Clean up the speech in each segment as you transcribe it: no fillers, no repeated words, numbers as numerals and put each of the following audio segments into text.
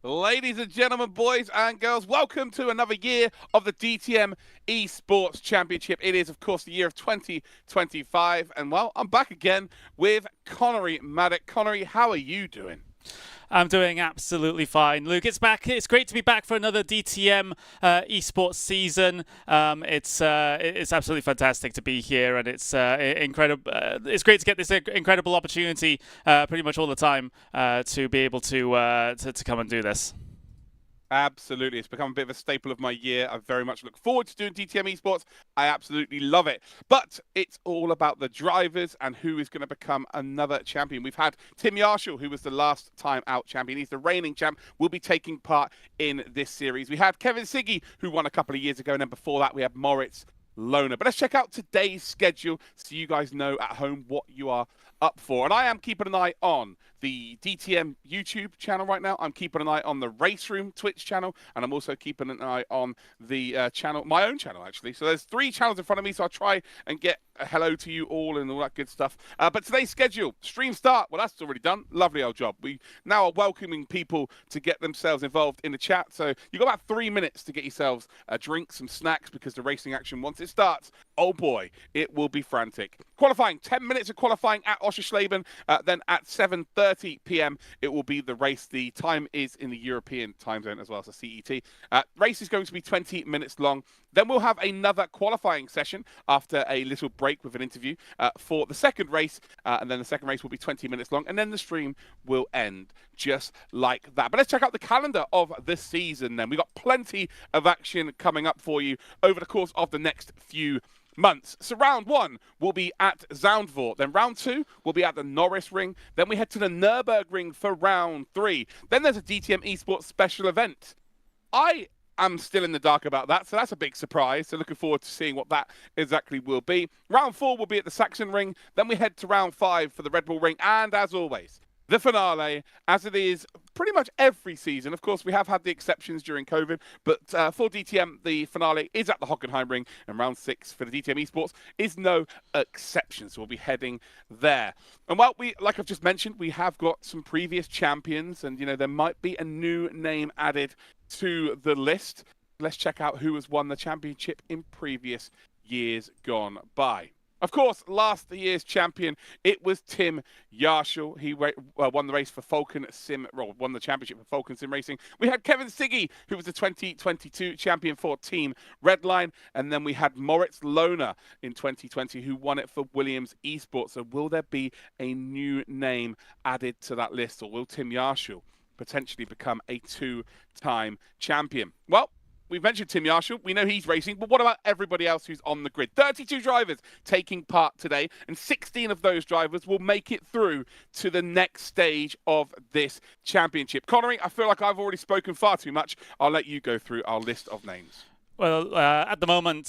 Ladies and gentlemen, boys and girls, welcome to another year of the DTM eSports Championship. It is, of course, the year of 2025. And, well, I'm back again with Connery Maddock. Connery, how are you doing? I'm doing absolutely fine. Luke, it's back. It's great to be back for another DTM esports season. It's absolutely fantastic to be here, and it's incredible. It's great to get this incredible opportunity pretty much all the time to be able to come and do this. Absolutely. It's become a bit of a staple of my year. I very much look forward to doing DTM eSports. I absolutely love it. But it's all about the drivers and who is going to become another champion. We've had Tim Yarshall, who was the last time out champion. He's the reigning champ, will be taking part in this series. We had Kevin Siggy, who won a couple of years ago. And then before that, we had Moritz Lohner. But let's check out today's schedule so you guys know at home what you are up for. And I am keeping an eye on the DTM YouTube channel right now. I'm keeping an eye on the Race Room Twitch channel, and I'm also keeping an eye on the channel, my own channel, actually. So there's 3 channels in front of me, so I'll try and get a hello to you all and all that good stuff. But today's schedule, stream start, well, that's already done. Lovely old job. We now are welcoming people to get themselves involved in the chat. So you've got about 3 minutes to get yourselves a drink, some snacks, because the racing action, once it starts, oh boy, it will be frantic. Qualifying, 10 minutes of qualifying at Oschersleben. Then at 7:30 p.m. it will be the race. The time is in the European time zone as well, so CET. Race is going to be 20 minutes long. Then we'll have another qualifying session after a little break with an interview for the second race. And then the second race will be 20 minutes long. And then the stream will end just like that. But let's check out the calendar of the season then. We've got plenty of action coming up for you over the course of the next few months. So round 1 will be at Zandvoort. Then round 2 will be at the Norris Ring. Then we head to the Nürburgring for round 3. Then there's a DTM eSports special event. I'm still in the dark about that, so that's a big surprise. So looking forward to seeing what that exactly will be. Round 4 will be at the Saxon Ring. Then we head to round 5 for the Red Bull Ring. And as always, the finale, as it is pretty much every season. Of course, we have had the exceptions during COVID, but for DTM, the finale is at the Hockenheim Ring, and round 6 for the DTM eSports is no exception. So we'll be heading there. And while like I've just mentioned, we have got some previous champions, and there might be a new name added to the list. Let's check out who has won the championship in previous years gone by. Of course, last year's champion, it was Tim Yarshall. He won the race for won the championship for Falcon Sim Racing. We had Kevin Siggy, who was the 2022 champion for Team Redline. And then we had Moritz Lohner in 2020, who won it for Williams Esports. So will there be a new name added to that list, or will Tim Yarshall potentially become a 2-time champion? Well, we've mentioned Tim Yarshall. We know he's racing, but what about everybody else who's on the grid? 32 drivers taking part today, and 16 of those drivers will make it through to the next stage of this championship. Connery, I feel like I've already spoken far too much. I'll let you go through our list of names. Well, at the moment,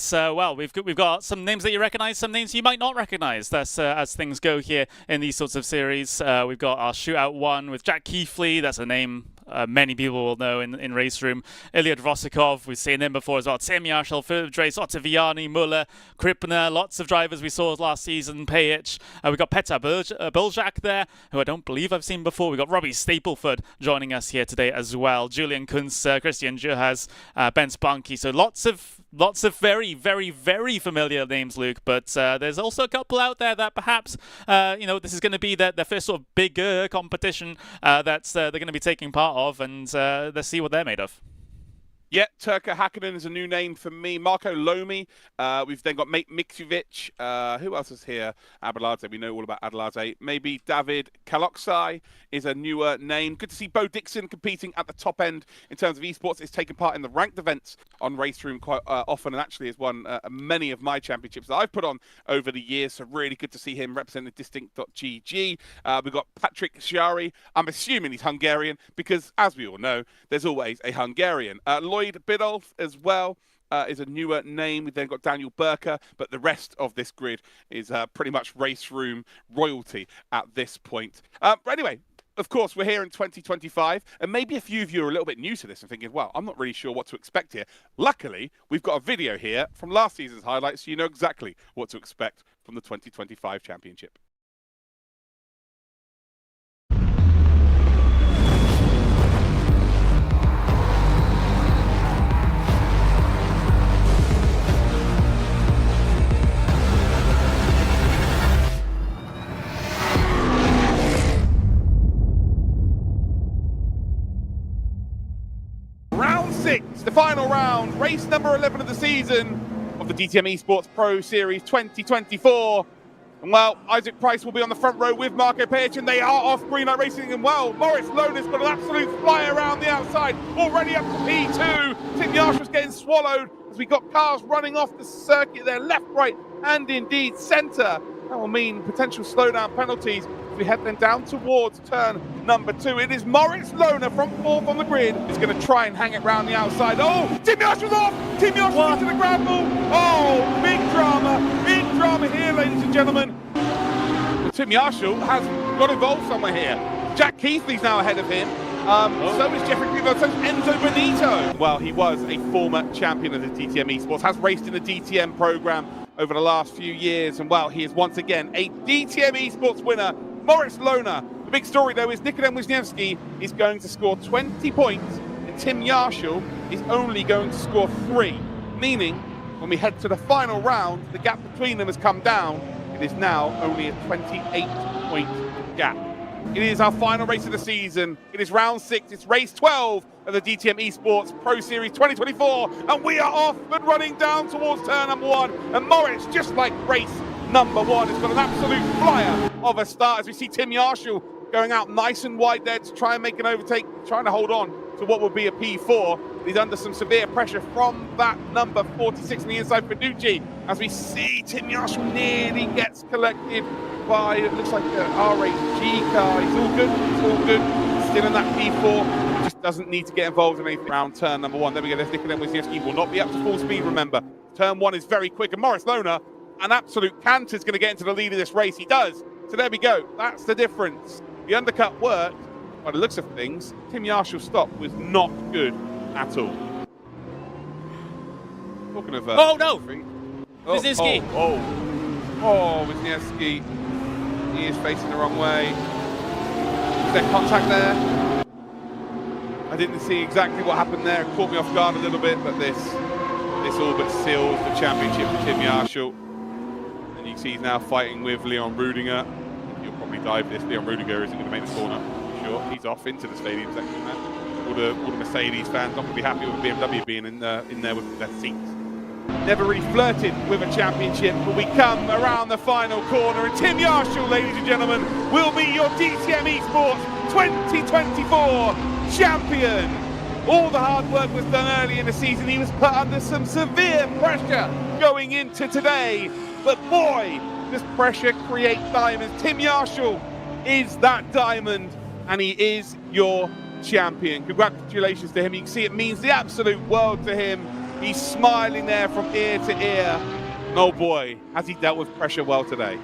we've got some names that you recognise, some names you might not recognise. That's as things go here in these sorts of series. We've got our Shootout One with Jack Keithley. That's a name many people will know in Race Room. Iliad Vosikov, we've seen him before as well. Tim Yarshall, Philip Dreis, Ottaviani, Muller, Kripner, lots of drivers we saw last season, Pajic. We've got Petar Buljak there, who I don't believe I've seen before. We've got Robbie Stapleford joining us here today as well. Julian Kunz, Christian Juhas, Ben Spanky. So lots of very, very, very familiar names, Luke. But there's also a couple out there that perhaps, this is going to be their first sort of bigger competition that they're going to be taking part of, and let's see what they're made of. Yeah, Turka Hakkinen is a new name for me. Marco Lomi. We've then got Miktovic. Who else is here? Abelarde. We know all about Abelarde. Maybe David Kaloksai is a newer name. Good to see Bo Dixon competing at the top end in terms of esports. Is taking part in the ranked events on Race Room quite often, and actually has won many of my championships that I've put on over the years. So really good to see him representing Distinct.gg. We've got Patrick Sciari. I'm assuming he's Hungarian because, as we all know, there's always a Hungarian. Lloyd Biddulph as well is a newer name. We've then got Daniel Burker, but the rest of this grid is pretty much Race Room royalty at this point. But anyway, of course, we're here in 2025, and maybe a few of you are a little bit new to this and thinking, well, I'm not really sure what to expect here. Luckily, we've got a video here from last season's highlights, so you know exactly what to expect from the 2025 championship. the final round, race number 11 of the season of the DTM Esports Pro Series 2024. And well, Isaac Price will be on the front row with Marco Page, and they are off Green Light Racing. And well, Moritz Lohner's got an absolute fly around the outside, already up to P2. Tim Yarshall's getting swallowed as we got cars running off the circuit there, left, right, and indeed centre. That will mean potential slowdown penalties as we head then down towards turn number 2. It is Moritz Lohner from 4th on the grid. He's going to try and hang it round the outside. Oh, Tim Yarshall's off! Tim Yarshall's into the gravel! Oh, big drama here, ladies and gentlemen. But Tim Yarshall has got involved somewhere here. Jack Keithley's now ahead of him. So is Jeffrey Greenville, so is Enzo Benito. Well, he was a former champion of the DTM Esports, has raced in the DTM program over the last few years, and well, he is once again a DTM Esports winner, Moritz Lohner. The big story, though, is Nikodem Wisniewski is going to score 20 points, and Tim Yarshall is only going to score 3, meaning when we head to the final round, the gap between them has come down. It is now only a 28-point gap. It is our final race of the season. It is round 6. It's race 12 of the DTM Esports Pro Series 2024. And we are off and running down towards turn number 1. And Moritz, just like race number 1, has got an absolute flyer of a start as we see Tim Yarshall going out nice and wide there to try and make an overtake, trying to hold on to what will be a P4. He's under some severe pressure from that number 46 on the inside for Nucci, as we see Tim Yarshall nearly gets collected by, it looks like the RH car. He's all good, still in that P4. He just doesn't need to get involved in anything around turn number 1. There we go, there's Nikodem Wisniewski. Will not be up to full speed, remember. Turn 1 is very quick, and Moritz Lohner, an absolute canter, is going to get into the lead of this race. He does. So there we go, that's the difference. The undercut worked. By the looks of things, Tim Yarshall's stop was not good at all. Talking of... oh, no! Wisniewski! Oh, Wisniewski. He is facing the wrong way. Is there contact there? I didn't see exactly what happened there. It caught me off guard a little bit, but this all but seals the championship for Tim Yarshall. And you can see he's now fighting with Leon Rudiger. He'll probably dive this. Leon Rudiger isn't going to make the corner. Sure, he's off into the stadium section now. All the Mercedes fans not going to be happy with BMW being in there with their seats. Never really flirted with a championship, but we come around the final corner, and Tim Yarshall, ladies and gentlemen, will be your DTM Esports 2024 champion. All the hard work was done early in the season. He was put under some severe pressure going into today, but boy, does pressure create diamonds. Tim Yarshall is that diamond, and he is your champion. Congratulations to him. You can see it means the absolute world to him. He's smiling there from ear to ear. And oh boy, has he dealt with pressure well today.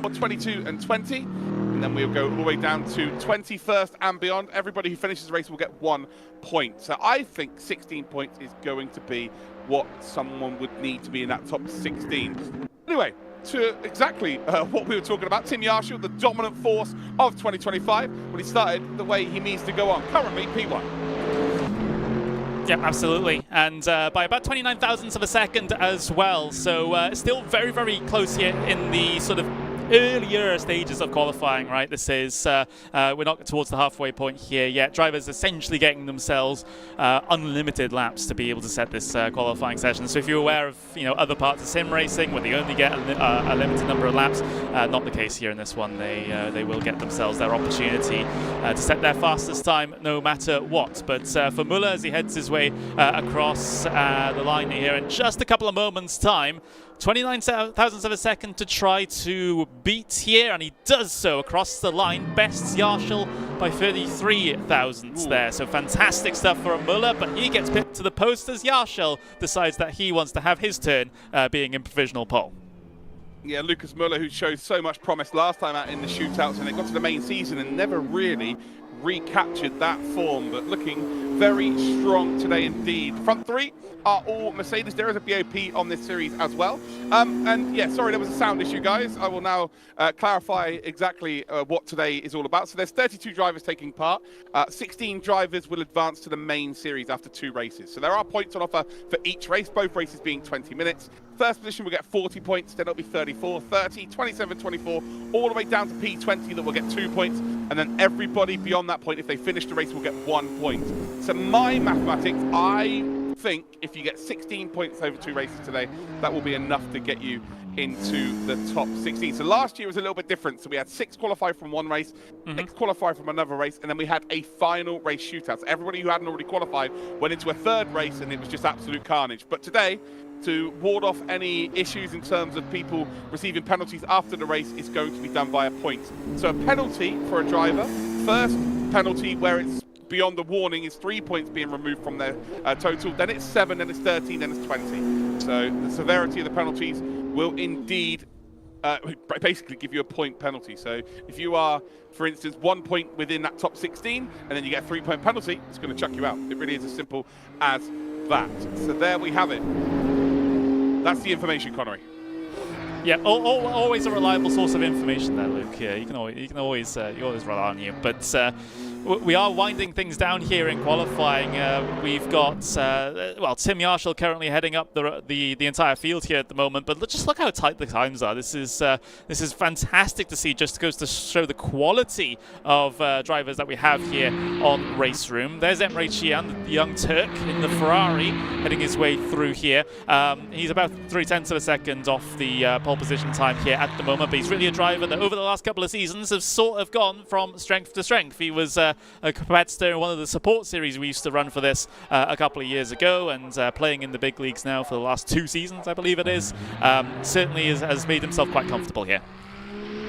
number 22 and 20. And then we'll go all the way down to 21st and beyond. Everybody who finishes the race will get 1 point. So I think 16 points is going to be what someone would need to be in that top 16. Anyway, to exactly what we were talking about, Tim Yarshall, the dominant force of 2025, when he started the way he needs to go on. Currently, P1. Yeah, absolutely. And by about 29 thousandths of a second as well. So still very, very close here in the sort of earlier stages of qualifying, right? This is, we're not towards the halfway point here yet. Drivers essentially getting themselves unlimited laps to be able to set this qualifying session. So if you're aware of, other parts of sim racing where they only get a limited number of laps, not the case here in this one. They will get themselves their opportunity to set their fastest time no matter what. But for Muller, as he heads his way across the line here in just a couple of moments' time, 29 thousandths of a second to try to beat here, and he does so across the line. Bests Yarshall by 33 thousandths there. So fantastic stuff for Muller, but he gets pipped to the post as Yarshall decides that he wants to have his turn being in provisional pole. Yeah, Lucas Muller, who showed so much promise last time out in the shootouts, and they got to the main season and never really recaptured that form, but looking very strong today indeed. Front three are all Mercedes. There is a BOP on this series as well. And yeah, sorry, there was a sound issue, guys. I will now clarify exactly what today is all about. So there's 32 drivers taking part. 16 drivers will advance to the main series after 2 races. So there are points on offer for each race, both races being 20 minutes. First position will get 40 points, then it'll be 34, 30, 27, 24, all the way down to P20 that will get 2 points. And then everybody beyond that point, if they finish the race, will get 1 point. So my mathematics, I think if you get 16 points over 2 races today, that will be enough to get you into the top 16. So last year was a little bit different. So we had 6 qualify from one race, 6 qualify from another race, and then we had a final race shootout. So everybody who hadn't already qualified went into a 3rd race, and it was just absolute carnage. But today, to ward off any issues in terms of people receiving penalties after the race, is going to be done via points. So a penalty for a driver, first penalty where it's beyond the warning is 3 points being removed from their total, then it's 7, then it's 13, then it's 20. So the severity of the penalties will indeed basically give you a point penalty. So if you are, for instance, 1 point within that top 16 and then you get a 3-point penalty, it's going to chuck you out. It really is as simple as that. So there we have it. That's the information, Connery. Yeah, always a reliable source of information there, Luke. Yeah, you can always rely on you. But we are winding things down here in qualifying. We've got well, Tim Yarshall currently heading up the entire field here at the moment. But just look how tight the times are. This is fantastic to see. Just goes to show the quality of drivers that we have here on Race Room. There's Emre Cihan, the young Turk in the Ferrari, heading his way through here. He's about 0.3 of a second off the pole position time here at the moment, but he's really a driver that over the last couple of seasons have sort of gone from strength to strength. He was a competitor in one of the support series we used to run for this a couple of years ago, and playing in the big leagues now for the last 2 seasons, I believe it is. Certainly has made himself quite comfortable here.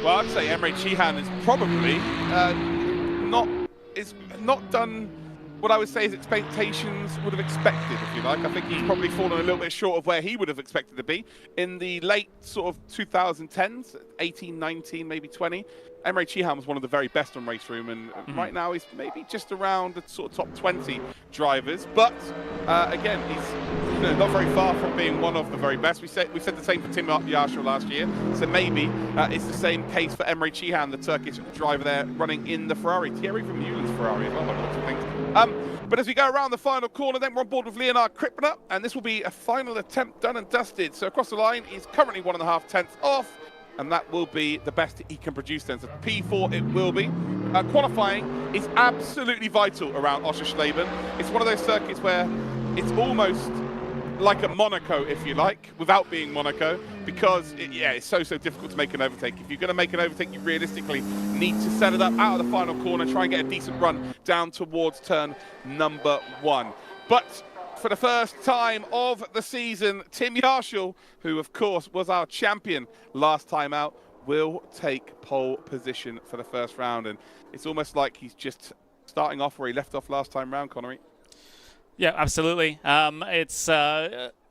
Well, I'd say Emre Cihan is probably not done what I would say his expectations would have expected, if you like. I think he's probably fallen a little bit short of where he would have expected to be. In the late sort of 2010s, 18, 19, maybe 20, Emre Cihan was one of the very best on Race Room, and right now he's maybe just around the sort of top 20 drivers. But again, he's not very far from being one of the very best. We said the same for Tim Yarshall last year, so maybe it's the same case for Emre Cihan, the Turkish driver there running in the Ferrari. Thierry from Vermeulen's Ferrari as well, by lots of things. But as we go around the final corner, then we're on board with Leonard Krippner, and this will be a final attempt done and dusted. So across the line, he's currently 1.5 tenths off, and that will be the best he can produce then. So P4 it will be. Qualifying is absolutely vital around Oschersleben. It's one of those circuits where it's almost like a Monaco, if you like, without being Monaco, because it's so difficult to make an overtake. If you're going to make an overtake, you realistically need to set it up out of the final corner, try and get a decent run down towards turn number 1. But for the first time of the season, Tim Yarshall, who of course was our champion last time out, will take pole position for the first round. And it's almost like he's just starting off where he left off last time round, Connery. Yeah, absolutely. It's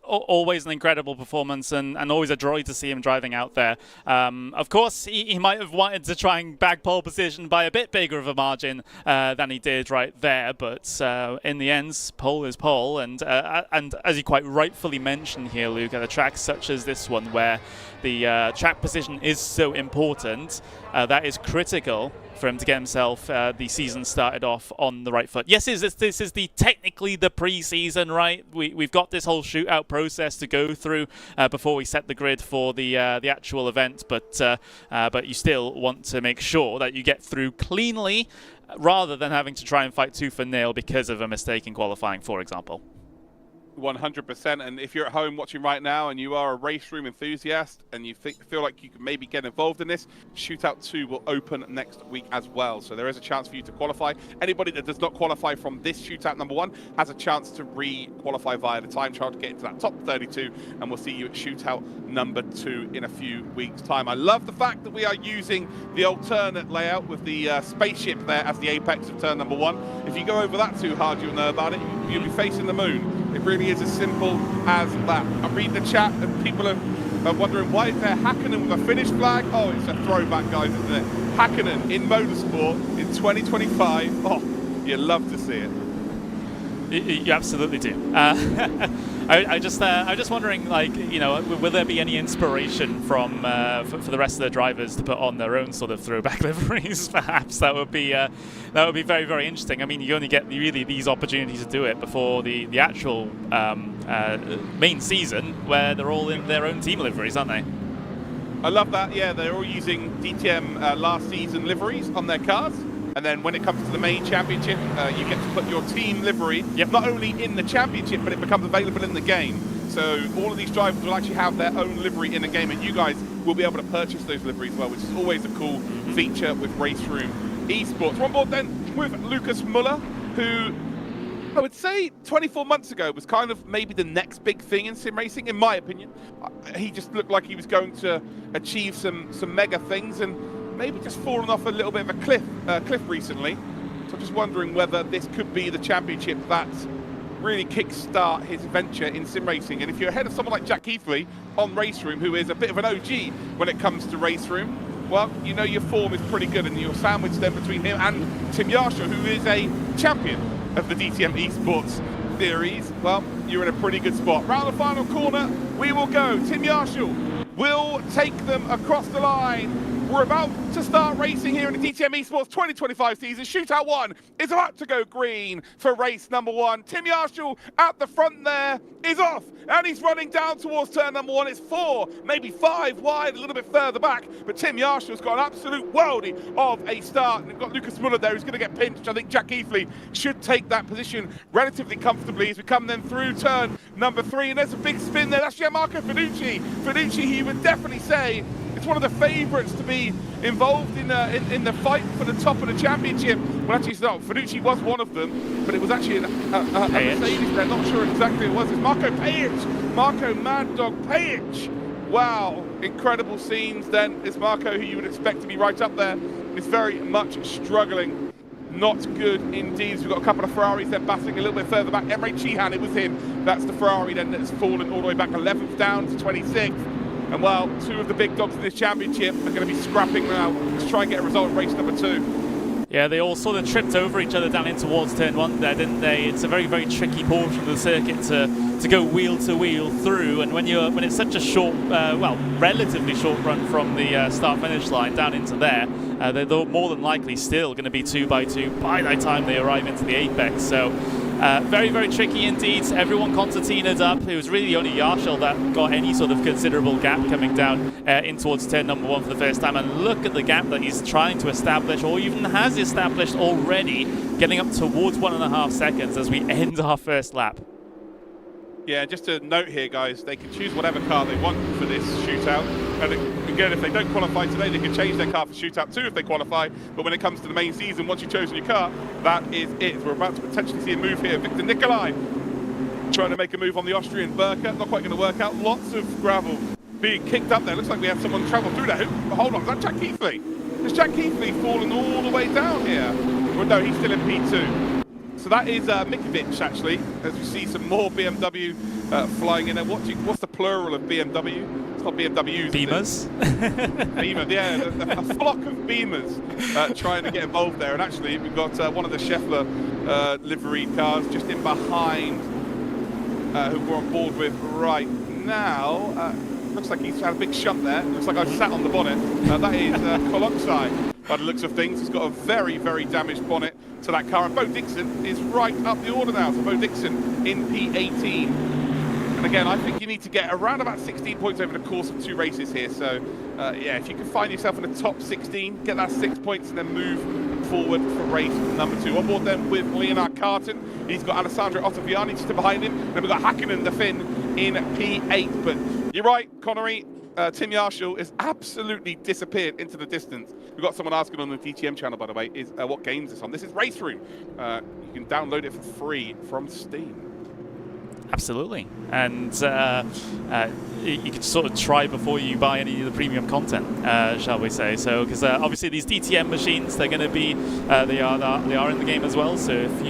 always an incredible performance and always a joy to see him driving out there. Of course, he might have wanted to try and bag pole position by a bit bigger of a margin than he did right there, but in the end, pole is pole, and as you quite rightfully mentioned here, Luke, at a track such as this one, where the track position is so important, that is critical for him to get himself the season started off on the right foot. Yes, this is technically the pre-season, right? We've got this whole shootout process to go through before we set the grid for the actual event, but you still want to make sure that you get through cleanly, rather than having to try and fight tooth and nail because of a mistake in qualifying, for example. 100%. And if you're at home watching right now and you are a race room enthusiast and you feel like you can maybe get involved in this, Shootout 2 will open next week as well. So there is a chance for you to qualify. Anybody that does not qualify from this Shootout number 1 has a chance to re-qualify via the time trial to get into that top 32. And we'll see you at Shootout number 2 in a few weeks' time. I love the fact that we are using the alternate layout with the spaceship there as the apex of turn number 1. If you go over that too hard, you'll know about it. You'll be facing the moon. It really is as simple as that. I'm reading the chat and people are wondering why is there Hakkinen with a Finnish flag? Oh, it's a throwback, guys, isn't it? Hakkinen in motorsport in 2025. Oh, you love to see it. You absolutely do. I'm just wondering, like, you know, will there be any inspiration from for the rest of the drivers to put on their own sort of throwback liveries? Perhaps that would be very, very interesting. I mean, you only get really these opportunities to do it before the actual main season, where they're all in their own team liveries, aren't they? I love that. Yeah, they're all using DTM last season liveries on their cars. And then when it comes to the main championship, you get to put your team livery not only in the championship, but it becomes available in the game. So all of these drivers will actually have their own livery in the game, and you guys will be able to purchase those liveries as well, which is always a cool feature with Race Room eSports. We're on board then with Lucas Muller, who I would say 24 months ago was kind of maybe the next big thing in sim racing, in my opinion. He just looked like he was going to achieve some mega things, and maybe just fallen off a little bit of a cliff recently. So I'm just wondering whether this could be the championship that really kickstart his venture in sim racing. And if you're ahead of someone like Jack Keithley on Race Room, who is a bit of an OG when it comes to Race Room, well, you know your form is pretty good, and you're sandwiched then between him and Tim Yarshaw, who is a champion of the DTM eSports series. Well, you're in a pretty good spot. Round the final corner, we will go. Tim Yarshaw will take them across the line. We're about to start racing here in the DTM eSports 2025 season. Shootout 1 is about to go green for race number 1. Tim Yarshaw at the front there is off, and he's running down towards turn number 1. It's 4, maybe 5 wide, a little bit further back, but Tim Yarshaw's got an absolute worldie of a start. And we've got Lucas Muller there who's going to get pinched. I think Jack Keithley should take that position relatively comfortably as we come then through turn number 3. And there's a big spin there. That's Gianmarco Finucci. Finucci, he would definitely say, it's one of the favourites to be involved in the fight for the top of the championship. Well, actually, it's not. Finucci was one of them, but it was actually a Mercedes there. Not sure exactly who it was. It's Marco Pajic. Marco Mad Dog Pajic. Wow, incredible scenes then. It's Marco, who you would expect to be right up there, is very much struggling. Not good indeed. So we've got a couple of Ferraris then battling a little bit further back. Emre Cihan, it was him. That's the Ferrari then that's fallen all the way back 11th down to 26th. And well, 2 of the big dogs in this championship are going to be scrapping now to try and get a result in race number 2. Yeah, they all sort of tripped over each other down in towards turn 1 there, didn't they? It's a very, very tricky portion of the circuit to go wheel to wheel through, and when it's such a short, well, relatively short run from the start-finish line down into there, they're more than likely still going to be 2 by 2 by the time they arrive into the apex. So very, very tricky indeed. Everyone concertinaed up. It was really only Yarshaw that got any sort of considerable gap coming down in towards turn number 1 for the first time. And look at the gap that he's trying to establish, or even has established already, getting up towards 1.5 seconds as we end our first lap. Yeah, just a note here, guys, they can choose whatever car they want for this shootout. And again, if they don't qualify today, they can change their car for Shootout 2 if they qualify. But when it comes to the main season, once you've chosen your car, that is it. We're about to potentially see a move here. Victor Nicolai trying to make a move on the Austrian Burka. Not quite going to work out. Lots of gravel being kicked up there. Looks like we have someone travel through there. Hold on, is that Jack Keithley? Has Jack Keithley fallen all the way down here? Well, no, he's still in P2. So that is Mikovic, actually, as we see some more BMW flying in there. What's the plural of BMW? It's not BMWs. Beamers. Beamers, yeah, a flock of Beamers trying to get involved there. And actually, we've got one of the Scheffler livery cars just in behind, who we're on board with right now. Looks like he's had a big shunt there. Looks like I've sat on the bonnet. That is Coloxai, by the looks of things. He's got a very, very damaged bonnet to that car. And Bo Dixon is right up the order now. So Bo Dixon in P18. And again, I think you need to get around about 16 points over the course of 2 races here. So, yeah, if you can find yourself in the top 16, get that 6 points and then move forward for race number 2. On board then with Leonard Carton. He's got Alessandro Ottaviani just behind him. And then we've got Hakkinen, the Finn, in P8. But you're right, Connery. Tim Yarshall has absolutely disappeared into the distance. We've got someone asking on the DTM channel, by the way, is what game is this on? This is Race Room. You can download it for free from Steam. Absolutely, and you can sort of try before you buy any of the premium content, shall we say? So, because obviously these DTM machines, they're going to be, they are in the game as well. So if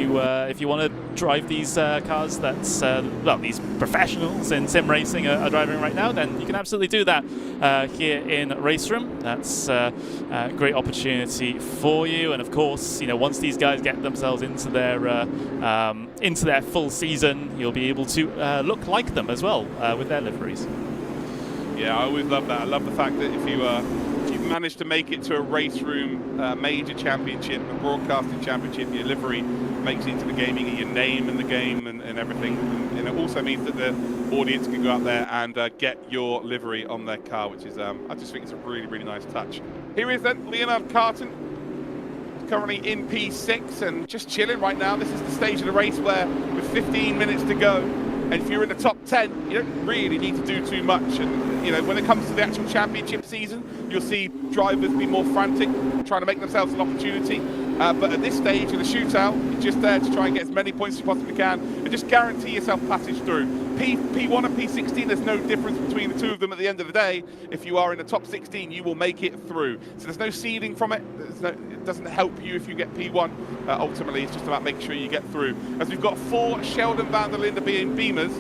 you want to drive these cars, that's well, these professionals in sim racing are driving right now, then you can absolutely do that here in Race Room. That's a great opportunity for you, and of course, you know, once these guys get themselves into their full season, you'll be able to look like them as well with their liveries. Yeah, I always love that. I love the fact that if you manage to make it to a Race Room major championship, a broadcasting championship, your livery makes it into the game, you get your name in the game and everything. And it also means that the audience can go out there and get your livery on their car, which is, I just think it's a really, really nice touch. Here is then Leonard Carton, currently in P6 and just chilling right now. This is the stage of the race where with 15 minutes to go, and if you're in the top 10, you don't really need to do too much. And you know, when it comes to the actual championship season, you'll see drivers be more frantic, trying to make themselves an opportunity. But at this stage of the shootout, you're just there to try and get as many points as you possibly can and just guarantee yourself passage through. P1 and P16, there's no difference between the two of them at the end of the day. If you are in the top 16, you will make it through. So there's no seeding from it. It doesn't help you if you get P1. Ultimately, it's just about making sure you get through. As we've got 4 Sheldon van der Linde Beamers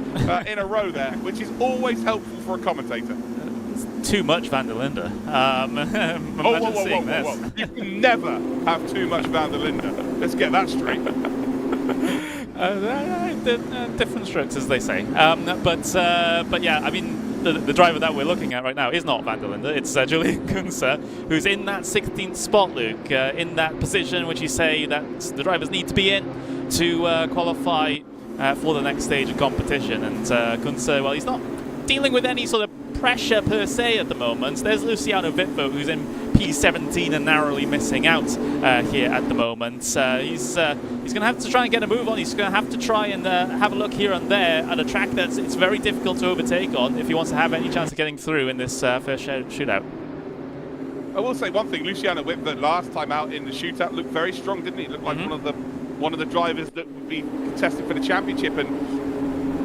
in a row there, which is always helpful for a commentator. Too much van der Linde. Whoa. You can never have too much van der Linde. Let's get that straight. Different strokes, as they say. But yeah, I mean, the driver that we're looking at right now is not van der Linde. It's Julian Kunze, who's in that 16th spot, Luke, in that position which you say that the drivers need to be in to qualify for the next stage of competition. And Kunze, well, he's not dealing with any sort of pressure per se at the moment. There's Luciano Vitvo, who's in P17 and narrowly missing out here at the moment. He's going to have to try and get a move on. He's going to have to try and have a look here and there at a track that's it's very difficult to overtake on if he wants to have any chance of getting through in this first shootout. I will say one thing, Luciano Vitvo last time out in the shootout looked very strong, didn't he? Looked like one of the drivers that would be contesting for the championship, and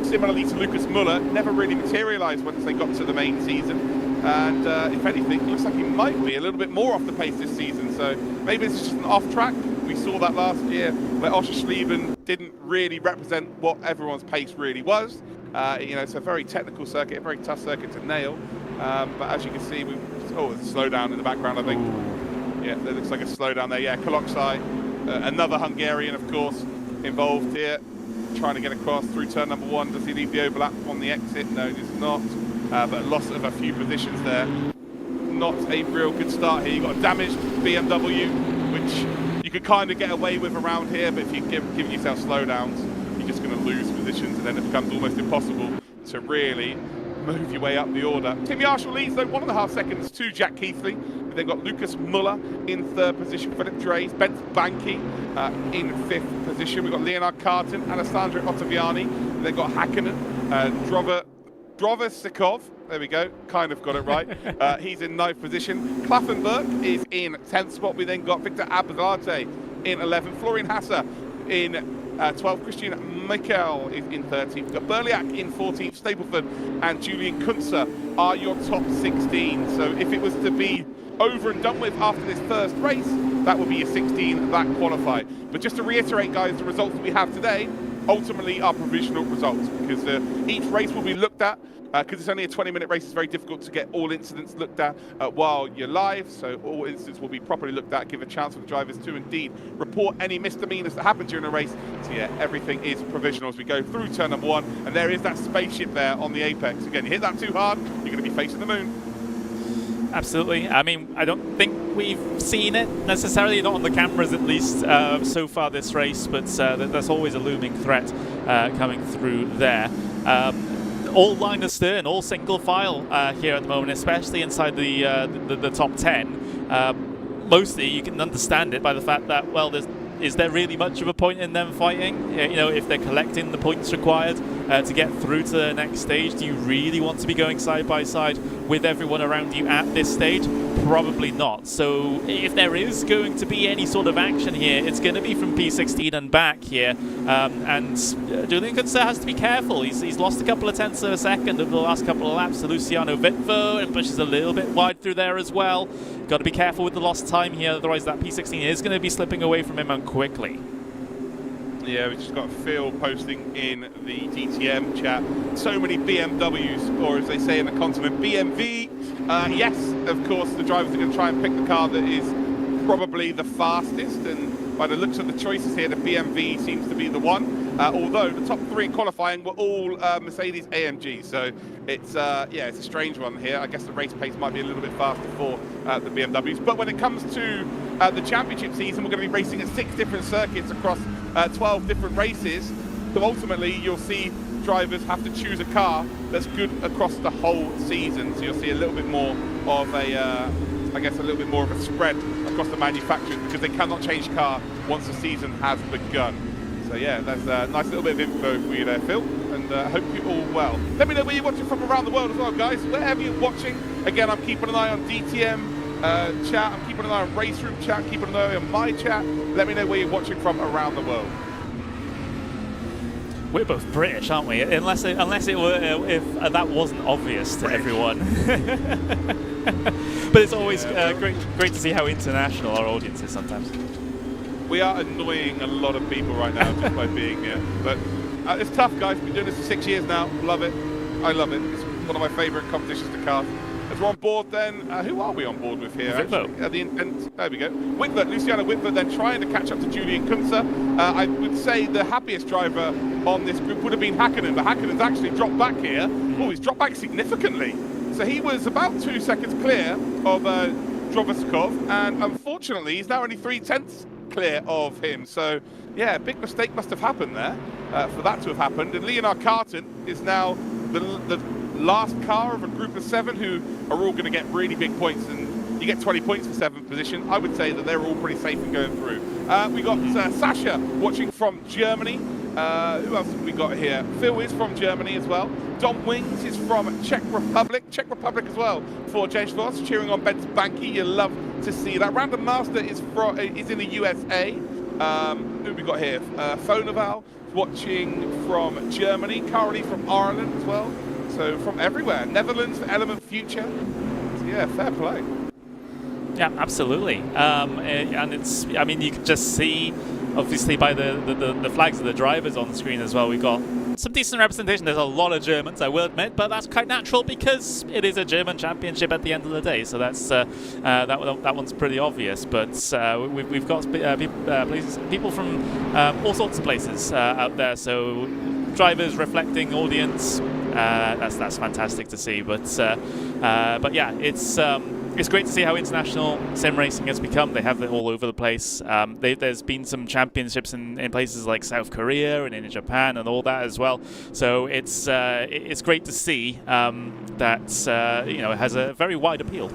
similarly to Lucas Muller, never really materialised once they got to the main season. And if anything, it looks like he might be a little bit more off the pace this season. So maybe this is just an off track. We saw that last year where Oschersleben didn't really represent what everyone's pace really was. You know, it's a very technical circuit, a very tough circuit to nail. But as you can see, there's a slowdown in the background, I think. Ooh. Yeah, there looks like a slowdown there. Yeah, Coloxai, another Hungarian, of course, involved here, trying to get across through turn number 1. Does he leave the overlap on the exit? No, he does not. But loss of a few positions there. Not a real good start here. You've got a damaged BMW, which you could kind of get away with around here, but if you give yourself slowdowns, you're just going to lose positions, and then it becomes almost impossible to really move your way up the order. Tim Yarshall leads, though, 1.5 seconds to Jack Keithley. We've then got Lucas Muller in 3rd position, Philip Drees, Bent Banky in 5th position. We've got Leonard Carton, Alessandro Ottaviani. We've then got Hakkinen, Droversikov. There we go, kind of got it right. He's in 9th position. Klaffenberg is in 10th spot. We then got Victor Abzate in 11th. Florian Hasser in 12th. Christian Michael is in 13th. We've got Berliak in 14th. Stapleford and Julian Kunze are your top 16. So if it was to be over and done with after this first race, that would be your 16 that qualify. But just to reiterate, guys, the results that we have today, ultimately are provisional results, because each race will be looked at. Because it's only a 20-minute race, it's very difficult to get all incidents looked at while you're live. So all incidents will be properly looked at, give a chance for the drivers to indeed report any misdemeanors that happen during a race. So yeah, everything is provisional as we go through turn number 1. And there is that spaceship there on the apex. Again, you hit that too hard, you're going to be facing the moon. Absolutely. I mean, I don't think we've seen it necessarily, not on the cameras at least, so far this race, but there's always a looming threat coming through there. All line astern, all single file here at the moment, especially inside the top 10. Mostly you can understand it by the fact that, well, is there really much of a point in them fighting? You know, if they're collecting the points required to get through to the next stage, do you really want to be going side by side with everyone around you at this stage? Probably not. So if there is going to be any sort of action here, it's going to be from P16 and back here. And Julian Kunze has to be careful. He's lost a couple of tenths of a second over the last couple of laps to Luciano Vitvo, and pushes a little bit wide through there as well. Got to be careful with the lost time here, otherwise that P16 is going to be slipping away from him quickly. Yeah, we just got Phil posting in the DTM chat. So many BMWs, or as they say in the continent, BMV. Yes, of course, the drivers are going to try and pick the car that is probably the fastest, and by the looks of the choices here, the BMV seems to be the one. Although the top 3 in qualifying were all Mercedes AMG, so it's yeah, it's a strange one here. I guess the race pace might be a little bit faster for the BMWs. But when it comes to the championship season, we're going to be racing at 6 different circuits across 12 different races. So ultimately, you'll see drivers have to choose a car that's good across the whole season. So you'll see a little bit more of a, I guess, a little bit more of a spread across the manufacturers, because they cannot change car once the season has begun. So yeah, that's a nice little bit of info for you there, Phil, and hope you're all well. Let me know where you're watching from around the world as well, guys. Wherever you're watching, again, I'm keeping an eye on DTM chat, I'm keeping an eye on Race Room chat, keeping an eye on my chat. Let me know where you're watching from around the world. We're both British, aren't we? Unless it were, if that wasn't obvious to everyone. But it's always great to see how international our audience is sometimes. We are annoying a lot of people right now just by being here. But it's tough, guys. We've been doing this for 6 years now. Love it. I love it. It's one of my favourite competitions to cast. As we're on board then, who are we on board with here? The intent, there we go. Whitver, Luciano Whitver then trying to catch up to Julian Kunze. I would say the happiest driver on this group would have been Hakkinen, but Hakkinen's actually dropped back here. Oh, he's dropped back significantly. So he was about 2 seconds clear of Drovoskov, and unfortunately he's now only 3/10 clear of him. So yeah, a big mistake must have happened there for that to have happened. And Leonard Carton is now the last car of a group of 7 who are all going to get really big points, and you get 20 points for 7th position. I would say that they're all pretty safe in going through. We got Sasha watching from Germany. Who else have we got here? Phil is from Germany as well. Dom Wings is from Czech Republic as well for James Voss, cheering on Ben Spanky. You love to see that. Random Master is in the USA. Who have we got here? Fonoval watching from Germany. Carly from Ireland as well. So from everywhere. Netherlands for Element Future. So yeah, fair play. Yeah, absolutely. And it's, I mean, you can just see, obviously, by the flags of the drivers on the screen as well, we've got some decent representation. There's a lot of Germans, I will admit, but that's quite natural because it is a German championship at the end of the day. So that's that one's pretty obvious. But we've got people from all sorts of places out there. So drivers reflecting audience. That's fantastic to see. But yeah, it's great to see how international sim racing has become. They have it all over the place. There's been some championships in places like South Korea and in Japan and all that as well. So it's great to see that you know, it has a very wide appeal.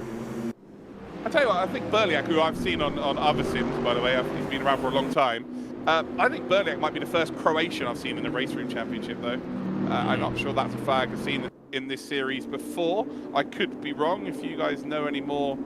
I tell you what, I think Berliak, who I've seen on other sims, by the way, he's been around for a long time. I think Berliak might be the first Croatian I've seen in the Race Room Championship, though. I'm not sure that's a flag I've seen in this series before. I could be wrong. If you guys know any more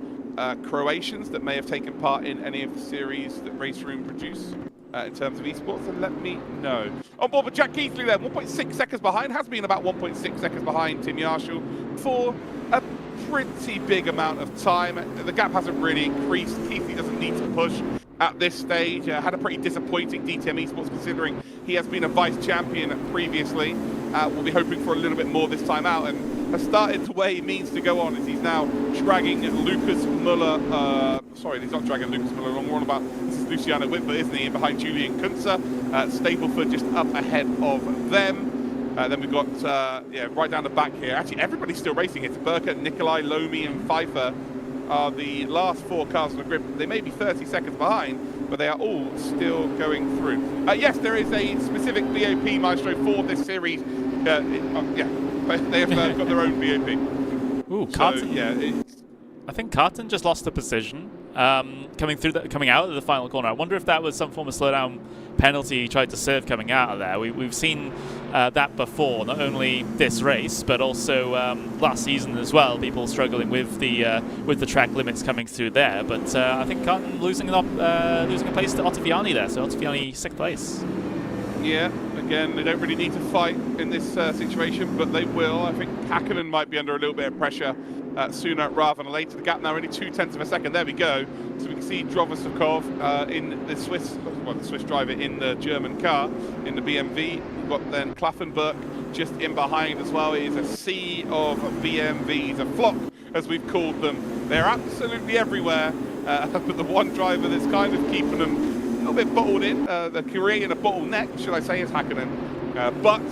Croatians that may have taken part in any of the series that Race Room produce in terms of esports, then let me know. On board with Jack Keithley there, 1.6 seconds behind, has been about 1.6 seconds behind Tim Yarshall for a pretty big amount of time. The gap hasn't really increased. Keithley doesn't need to push at this stage. Had a pretty disappointing DTM esports considering He has been a vice champion previously. We'll be hoping for a little bit more this time out, and has started the way he means to go on, as he's now dragging Lucas Muller. Sorry, he's not dragging Lucas Muller along. We're on about, this is Luciano Whitbert, isn't he? Behind Julian Kunze. Stableford just up ahead of them. Then we've got, yeah, right down the back here. Actually, everybody's still racing here. Burkert, Nikolai, Lomi, and Pfeiffer are the last 4 cars on the grid. They may be 30 seconds behind, but they are all still going through. Yes, there is a specific BOP Maestro for this series. Yeah, they have got their own BOP. Ooh, so, Carton. Yeah, I think Carton just lost a position coming out of the final corner. I wonder if that was some form of slowdown penalty he tried to serve coming out of there. We've seen that before, not only this race, but also last season as well. People struggling with the track limits coming through there. But I think Carton losing a place to Ottaviani there. So Ottaviani 6th place. Yeah, again, they don't really need to fight in this situation, but they will. I think Hakkinen might be under a little bit of pressure sooner rather than later. The gap now only 0.2 of a second. There we go. So we can see Drovosakov in the Swiss driver in the German car, in the BMW. We've got then Klaffenberg just in behind as well. It is a sea of BMWs, a flock as we've called them. They're absolutely everywhere, but the one driver that's kind of keeping them a little bit bottled in, the creating a bottleneck, should I say, is Hakkinen. But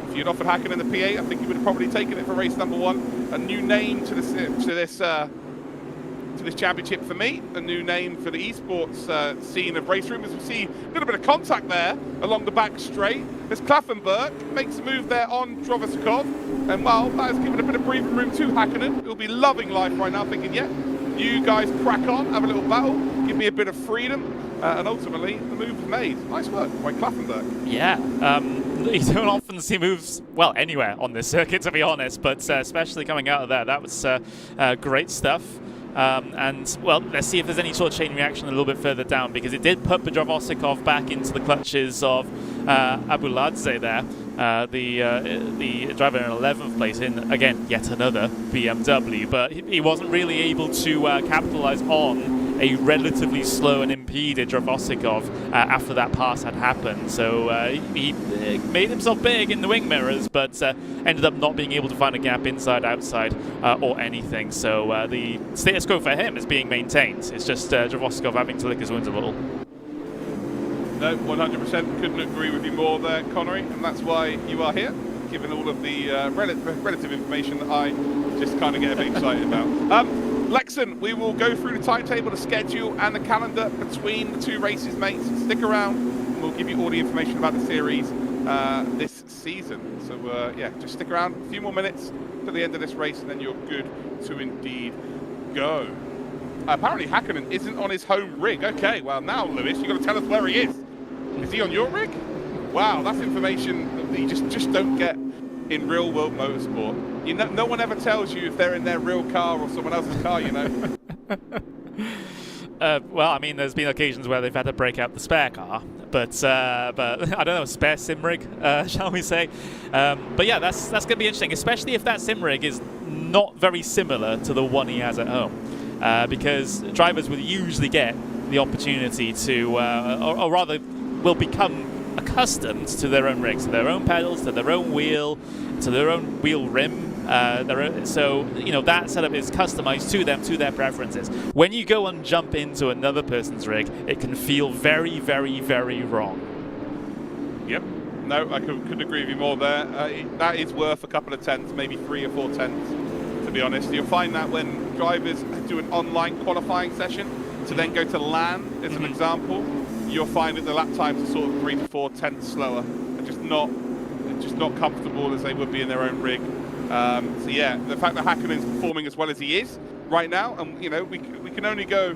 if you'd offered Hakkinen the P8, I think he would have probably taken it for race number 1. A new name to this championship for me, a new name for the esports scene of race room. As we see a little bit of contact there along the back straight. As Klaffenberg makes a move there on Drovosakov, and well, that has given a bit of breathing room to Hakkinen. He'll be loving life right now, thinking, yeah, you guys crack on, have a little battle, give me a bit of freedom. And ultimately, the move was made. Nice work by Klaffenberg. Yeah, you don't often see moves, well, anywhere on this circuit, to be honest, but especially coming out of there, that was great stuff. And, well, let's see if there's any sort of chain reaction a little bit further down, because it did put Drovosakov back into the clutches of Abuladze there, the driver in 11th place in, again, yet another BMW, but he wasn't really able to capitalize on a relatively slow and impeded Drovosakov after that pass had happened. So he made himself big in the wing mirrors, but ended up not being able to find a gap inside, outside, or anything. So the status quo for him is being maintained. It's just Drovosakov having to lick his wounds a little. No, 100% couldn't agree with you more there, Connery, and that's why you are here, given all of the relative information that I just kind of get a bit excited about. Lexon, we will go through the timetable, the schedule, and the calendar between the 2 races, mates. Stick around, and we'll give you all the information about the series this season. So, yeah, just stick around a few more minutes to the end of this race, and then you're good to indeed go. Apparently, Hakkinen isn't on his home rig. Okay, well, now, Lewis, you've got to tell us where he is. Is he on your rig? Wow, that's information that you just don't get in real-world motorsport. You know, no one ever tells you if they're in their real car or someone else's car, you know. Well, I mean, there's been occasions where they've had to break out the spare car, but I don't know, spare sim rig, shall we say? But yeah, that's going to be interesting, especially if that sim rig is not very similar to the one he has at home, because drivers will usually get the opportunity to, or rather, will become accustomed to their own rigs, to their own pedals, to their own wheel, to their own wheel rim. So, you know, that setup is customized to them, to their preferences. When you go and jump into another person's rig, it can feel very, very, very wrong. Yep. No, I couldn't agree with you more there. That is worth a couple of tenths, maybe 3 or 4 tenths, to be honest. You'll find that when drivers do an online qualifying session to then go to LAN, as an example, you'll find that the lap times are sort of 3 to 4 tenths slower. They're just not comfortable as they would be in their own rig. So yeah, the fact that Hakkinen is performing as well as he is right now, and you know, we can only go,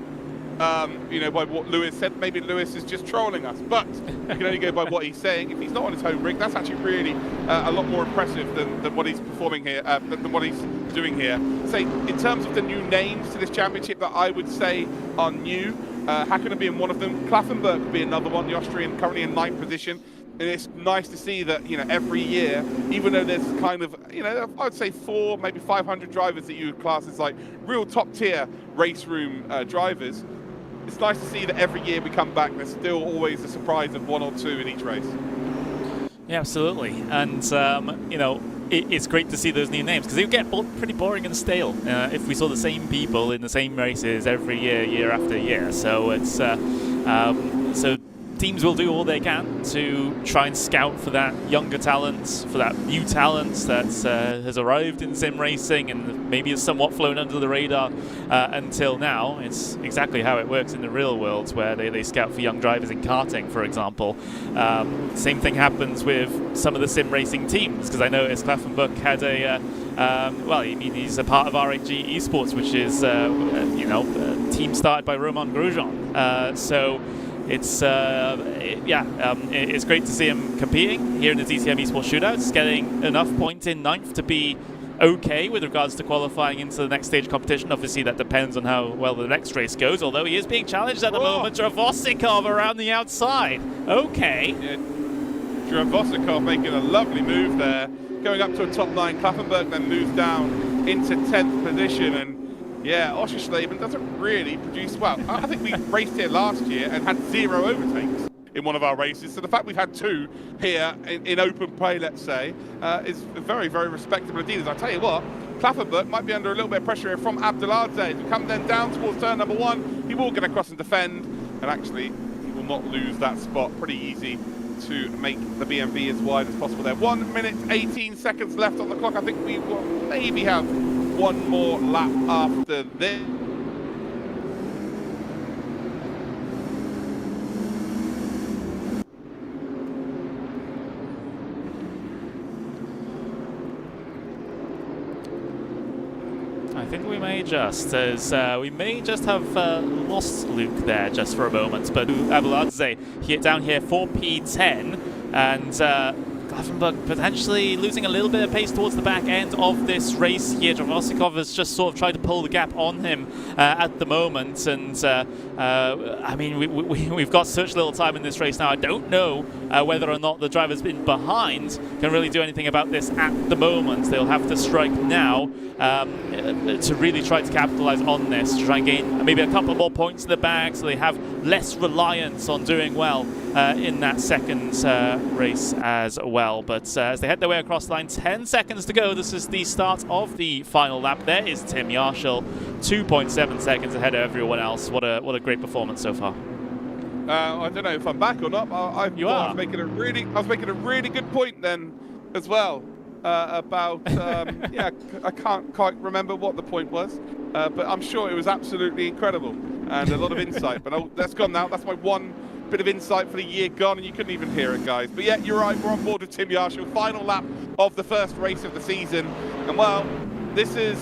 you know, by what Lewis said. Maybe Lewis is just trolling us, but we can only go by what he's saying. If he's not on his home rig, that's actually really a lot more impressive than what he's performing here, than what he's doing here. Say, in terms of the new names to this championship that I would say are new, Hakkinen being one of them, Klaffenberg would be another one, the Austrian, currently in 9th position. And it's nice to see that, you know, every year, even though there's kind of, you know, I would say 400, maybe 500 drivers that you would class as like real top tier race room drivers, it's nice to see that every year we come back, there's still always a surprise of 1 or 2 in each race. Yeah, absolutely. And, you know, it's great to see those new names, because they would get pretty boring and stale if we saw the same people in the same races every year, year after year. So it's so teams will do all they can to try and scout for that younger talent, for that new talent that has arrived in sim racing and maybe has somewhat flown under the radar until now. It's exactly how it works in the real world, where they scout for young drivers in karting, for example. Same thing happens with some of the sim racing teams, because I noticed Klaffenbuck had a well, I mean, he's a part of RAG eSports, which is you know, a team started by Romain Grosjean. So it's it's great to see him competing here in the DTM eSports Shootouts, getting enough points in 9th to be okay with regards to qualifying into the next stage competition. Obviously, that depends on how well the next race goes, although he is being challenged at the moment. Dravosikov around the outside. Okay. Yeah, Dravosikov making a lovely move there, going up to a top 9. Klaffenberg then moves down into 10th position, and yeah, Oschersleben doesn't really produce well. I think we raced here last year and had 0 overtakes in one of our races. So the fact we've had 2 here in open play, let's say, is very, very respectable indeed. As I tell you what, Klaffenberg might be under a little bit of pressure here from Abdeladze. As we come then down towards turn number 1, he will get across and defend, and actually he will not lose that spot. Pretty easy to make the BMV as wide as possible there. 1 minute 18 seconds left on the clock. I think we will maybe have one more lap after this. I think we may just have lost Luke there just for a moment, but Abdeladze down here 4P10, and Klaffenberg potentially losing a little bit of pace towards the back end of this race here. Dravosikov has just sort of tried to pull the gap on him at the moment, and I mean, we've got such little time in this race now. I don't know whether or not the driver's been behind can really do anything about this at the moment. They'll have to strike now to really try to capitalize on this, to try and gain maybe a couple more points in the bag, so they have less reliance on doing well in that second race as well. But as they head their way across the line, 10 seconds to go. This is the start of the final lap. There is Tim Yarshall, 2.7 seconds ahead of everyone else. What a great performance so far. I don't know if I'm back or not. I was making a really good point then as well about yeah, I can't quite remember what the point was, but I'm sure it was absolutely incredible and a lot of insight. But that's gone now. That's my one bit of insight for the year gone, and you couldn't even hear it, guys. But yeah, you're right, we're on board with Tim Yarshall, final lap of the first race of the season. And well, this is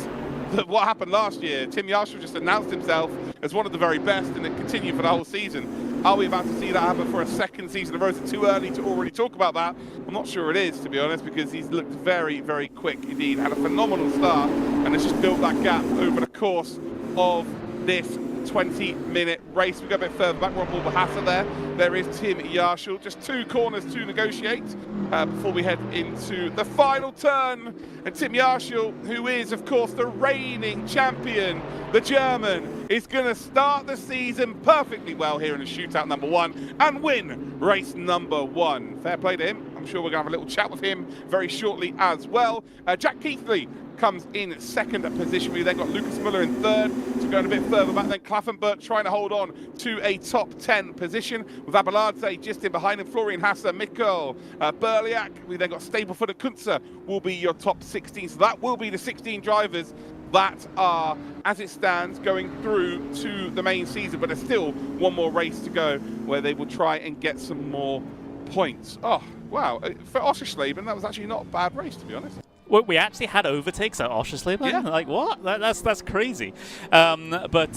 what happened last year. Tim Yarshall just announced himself as one of the very best, and it continued for the whole season. Are we about to see that happen for a second season in a row? Is it too early to already talk about that? I'm not sure it is, to be honest, because he's looked very, very quick indeed. Had a phenomenal start, and has just built that gap over the course of this 20-minute race. We go a bit further back, we're on board with Hasser there. There is Tim Yarshall, just 2 corners to negotiate before we head into the final turn. And Tim Yarshall, who is, of course, the reigning champion, the German, is going to start the season perfectly well here in the shootout number 1 and win race number 1. Fair play to him. I'm sure we're going to have a little chat with him very shortly as well. Jack Keithley comes in second position. We then got Lucas Muller in third, so going a bit further back. Then Klaffenberg trying to hold on to a top 10 position with Abdeladze just in behind him. Florian Hasser, Mikkel, Berliak. We then got Staplefoot and Kunze will be your top 16. So that will be the 16 drivers that are, as it stands, going through to the main season. But there's still one more race to go where they will try and get some more points. Oh, wow. For Oschersleben, that was actually not a bad race, to be honest. Well, we actually had overtakes at Oschersleben. Yeah. Like what? That's crazy. But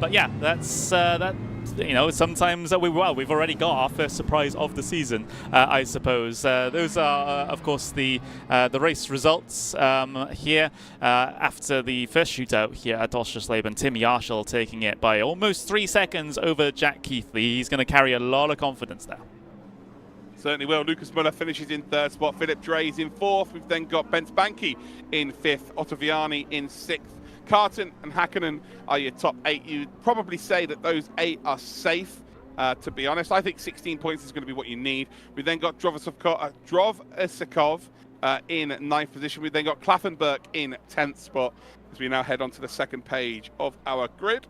yeah, that's that. You know, sometimes we've already got our first surprise of the season, I suppose. Those are, of course, the race results here after the first shootout here at Oschersleben. Tim Yarshall taking it by almost 3 seconds over Jack Keithley. He's going to carry a lot of confidence there. Certainly will. Lucas Muller finishes in 3rd spot. Philip Dreys in 4th. We've then got Bent Banky in 5th. Ottaviani in 6th. Carton and Hakkinen are your top 8. You'd probably say that those 8 are safe To be honest, I think 16 points is going to be what you need. We then got Drov Isakov in 9th position. We then got Klaffenberg in 10th spot as we now head on to the second page of our grid.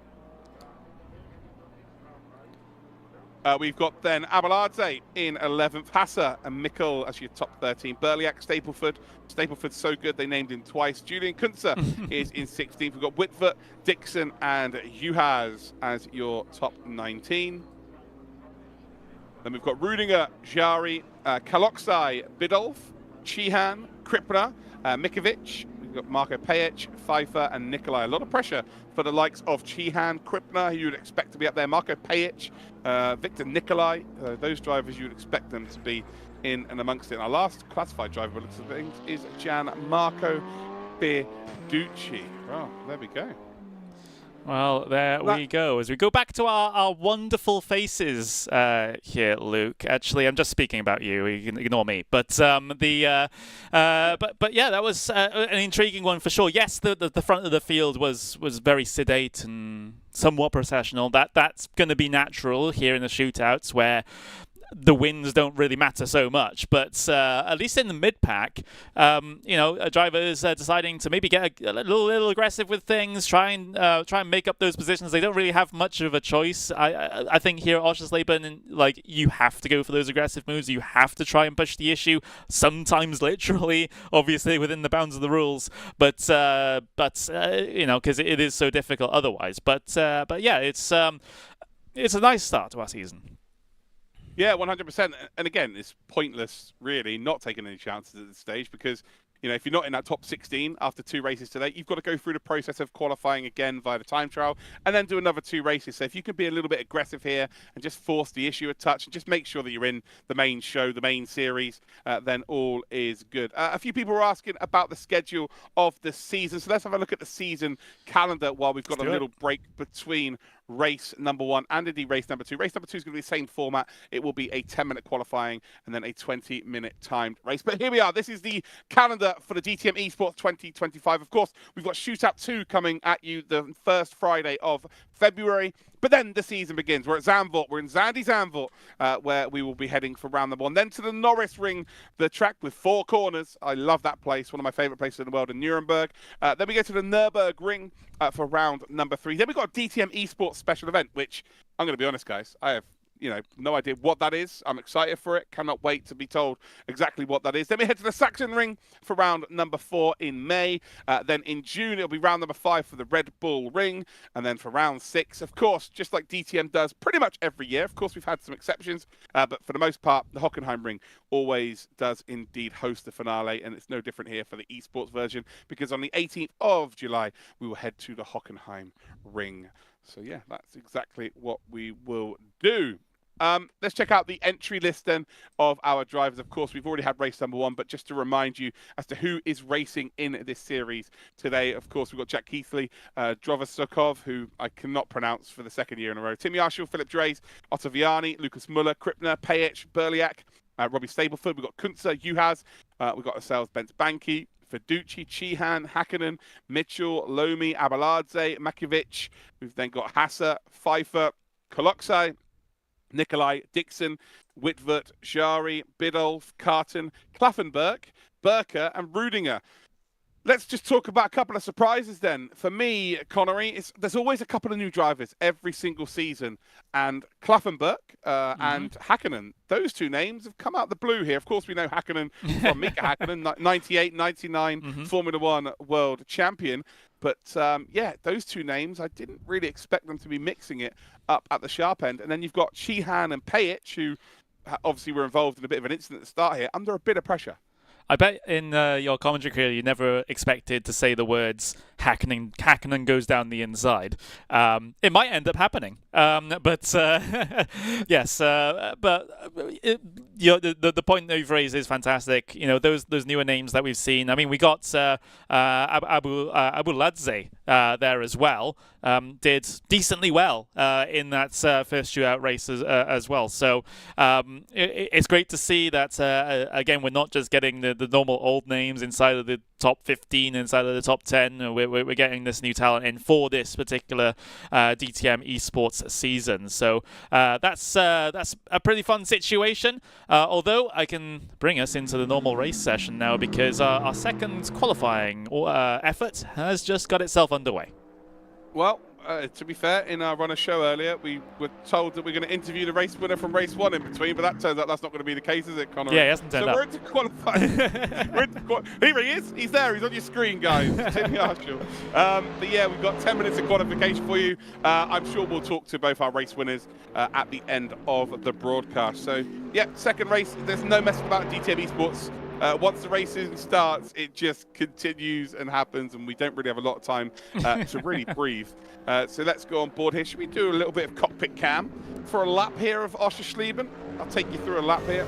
We've got then Abelardze in 11th, Hasser and Mikkel as your top 13. Berliak, Stapleford's so good they named him twice. Julian Kunze is in 16th. We've got Whitford, Dixon and Juhas as your top 19. Then we've got Rudinger, Jari, Kaloksai, Bidolf, Chihan, Kripner, Mikovic. We've got Marko Pajic, Pfeiffer and Nikolai. A lot of pressure for the likes of Chihan, Kripner, who you would expect to be up there. Marko Pajic, Victor Nikolai. Those drivers you would expect them to be in and amongst it. And our last classified driver, looks of things, is Gianmarco Berducci. Well, there we go. Well, there we go. As we go back to our wonderful faces here, Luke. Actually, I'm just speaking about you. You can ignore me. But yeah, that was an intriguing one for sure. Yes, the front of the field was very sedate and somewhat processional. That's going to be natural here in the shootouts where the wins don't really matter so much, but at least in the mid-pack, you know, a driver is deciding to maybe get a little aggressive with things, try and make up those positions. They don't really have much of a choice. I think here at Oschersleben, like, you have to go for those aggressive moves. You have to try and push the issue, sometimes literally, obviously within the bounds of the rules, but you know, because it is so difficult otherwise. But yeah, it's a nice start to our season. Yeah, 100%. And again, it's pointless, really, not taking any chances at this stage because, you know, if you're not in that top 16 after 2 races today, you've got to go through the process of qualifying again via the time trial and then do another 2 races. So if you can be a little bit aggressive here and just force the issue a touch and just make sure that you're in the main show, the main series, then all is good. A few people were asking about the schedule of the season. So let's have a look at the season calendar while we've got a little break between race number 1 and indeed race number 2. Race number 2 is going to be the same format. It will be a 10-minute qualifying and then a 20-minute timed race. But here we are. This is the calendar for the DTM eSports 2025. Of course, we've got Shootout 2 coming at you the first Friday of February. But then the season begins. We're at Zandvoort. We're in Zandy Zandvoort, where we will be heading for round number 1. Then to the Norris Ring, the track with 4 corners. I love that place. One of my favorite places in the world in Nuremberg. Then we go to the Nürburgring for round number 3. Then we've got a DTM eSports special event, which I'm going to be honest, guys, I have no idea what that is. I'm excited for it. Cannot wait to be told exactly what that is. Then we head to the Saxon Ring for round number 4 in May. Then in June, it'll be round number 5 for the Red Bull Ring. And then for round 6, of course, just like DTM does pretty much every year. Of course, we've had some exceptions. But for the most part, the Hockenheim Ring always does indeed host the finale. And it's no different here for the esports version, because on the 18th of July, we will head to the Hockenheim Ring. So yeah, that's exactly what we will do. Let's check out the entry list then of our drivers. Of course, we've already had race number 1, but just to remind you as to who is racing in this series today, of course, we've got Jack Keithley, Drovasukov, who I cannot pronounce for the 2nd year in a row, Tim Yarshall, Philip Dreys, Ottaviani, Lucas Muller, Kripner, Pajic, Berliak, Robbie Stableford, we've got Kunze, Juhas, we've got ourselves Bent Banki, Verducci, Chihan, Hakkinen, Mitchell, Lomi, Abelardze, Makovic. We've then got Hasser, Pfeiffer, Koloksai, Nikolai, Dixon, Whitwert, Jari, Bidolf, Carton, Klaffenberg, Berker and Rudinger. Let's just talk about a couple of surprises then. For me, Connery, there's always a couple of new drivers every single season. And Klaffenberg and Hakkinen, those 2 names have come out the blue here. Of course, we know Hakkinen from Mika Hakkinen, 98, 99 Formula 1 world champion. But yeah, those 2 names, I didn't really expect them to be mixing it up at the sharp end. And then you've got Chihan and Pajic, who obviously were involved in a bit of an incident at the start here, under a bit of pressure. I bet in your commentary career you never expected to say the words Hakkinen goes down the inside. It might end up happening, but yes. But the point that you've raised is fantastic. You know, those newer names that we've seen. I mean, we got Abelardze there as well. Did decently well in that first shootout race as well. So it's great to see that again, we're not just getting the normal old names inside of the top 15, inside of the top 10. We're getting this new talent in for this particular DTM eSports this season. So that's a pretty fun situation. Although I can bring us into the normal race session now, because our second qualifying effort has just got itself underway. Well, to be fair, in our runner show earlier, we were told that we're going to interview the race winner from race 1 in between, but that turns out that's not going to be the case, is it, Connor? Yeah, he hasn't turned up. So we're into qualifying. Here he is. He's there. He's on your screen, guys. Tim Yarshall. But yeah, we've got 10 minutes of qualification for you. I'm sure we'll talk to both our race winners at the end of the broadcast. So, yeah, second race. There's no messing about DTM Esports. Once the race starts, it just continues and happens, and we don't really have a lot of time to really breathe. So let's go on board here. Should we do a little bit of cockpit cam for a lap here of Oschersleben? I'll take you through a lap here.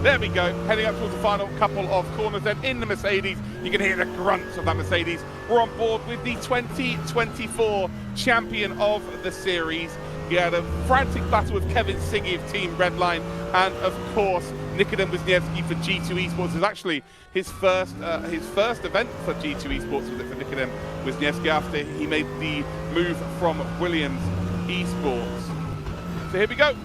There we go, heading up towards the final couple of corners then in the Mercedes. You can hear the grunts of that Mercedes. We're on board with the 2024 champion of the series. He had a frantic battle with Kevin Siggy of Team Redline, and of course Nikodem Wisniewski for G2 Esports. Is actually his first event for G2 Esports, was it, for Nikodem Wisniewski, after he made the move from Williams Esports. So here we go.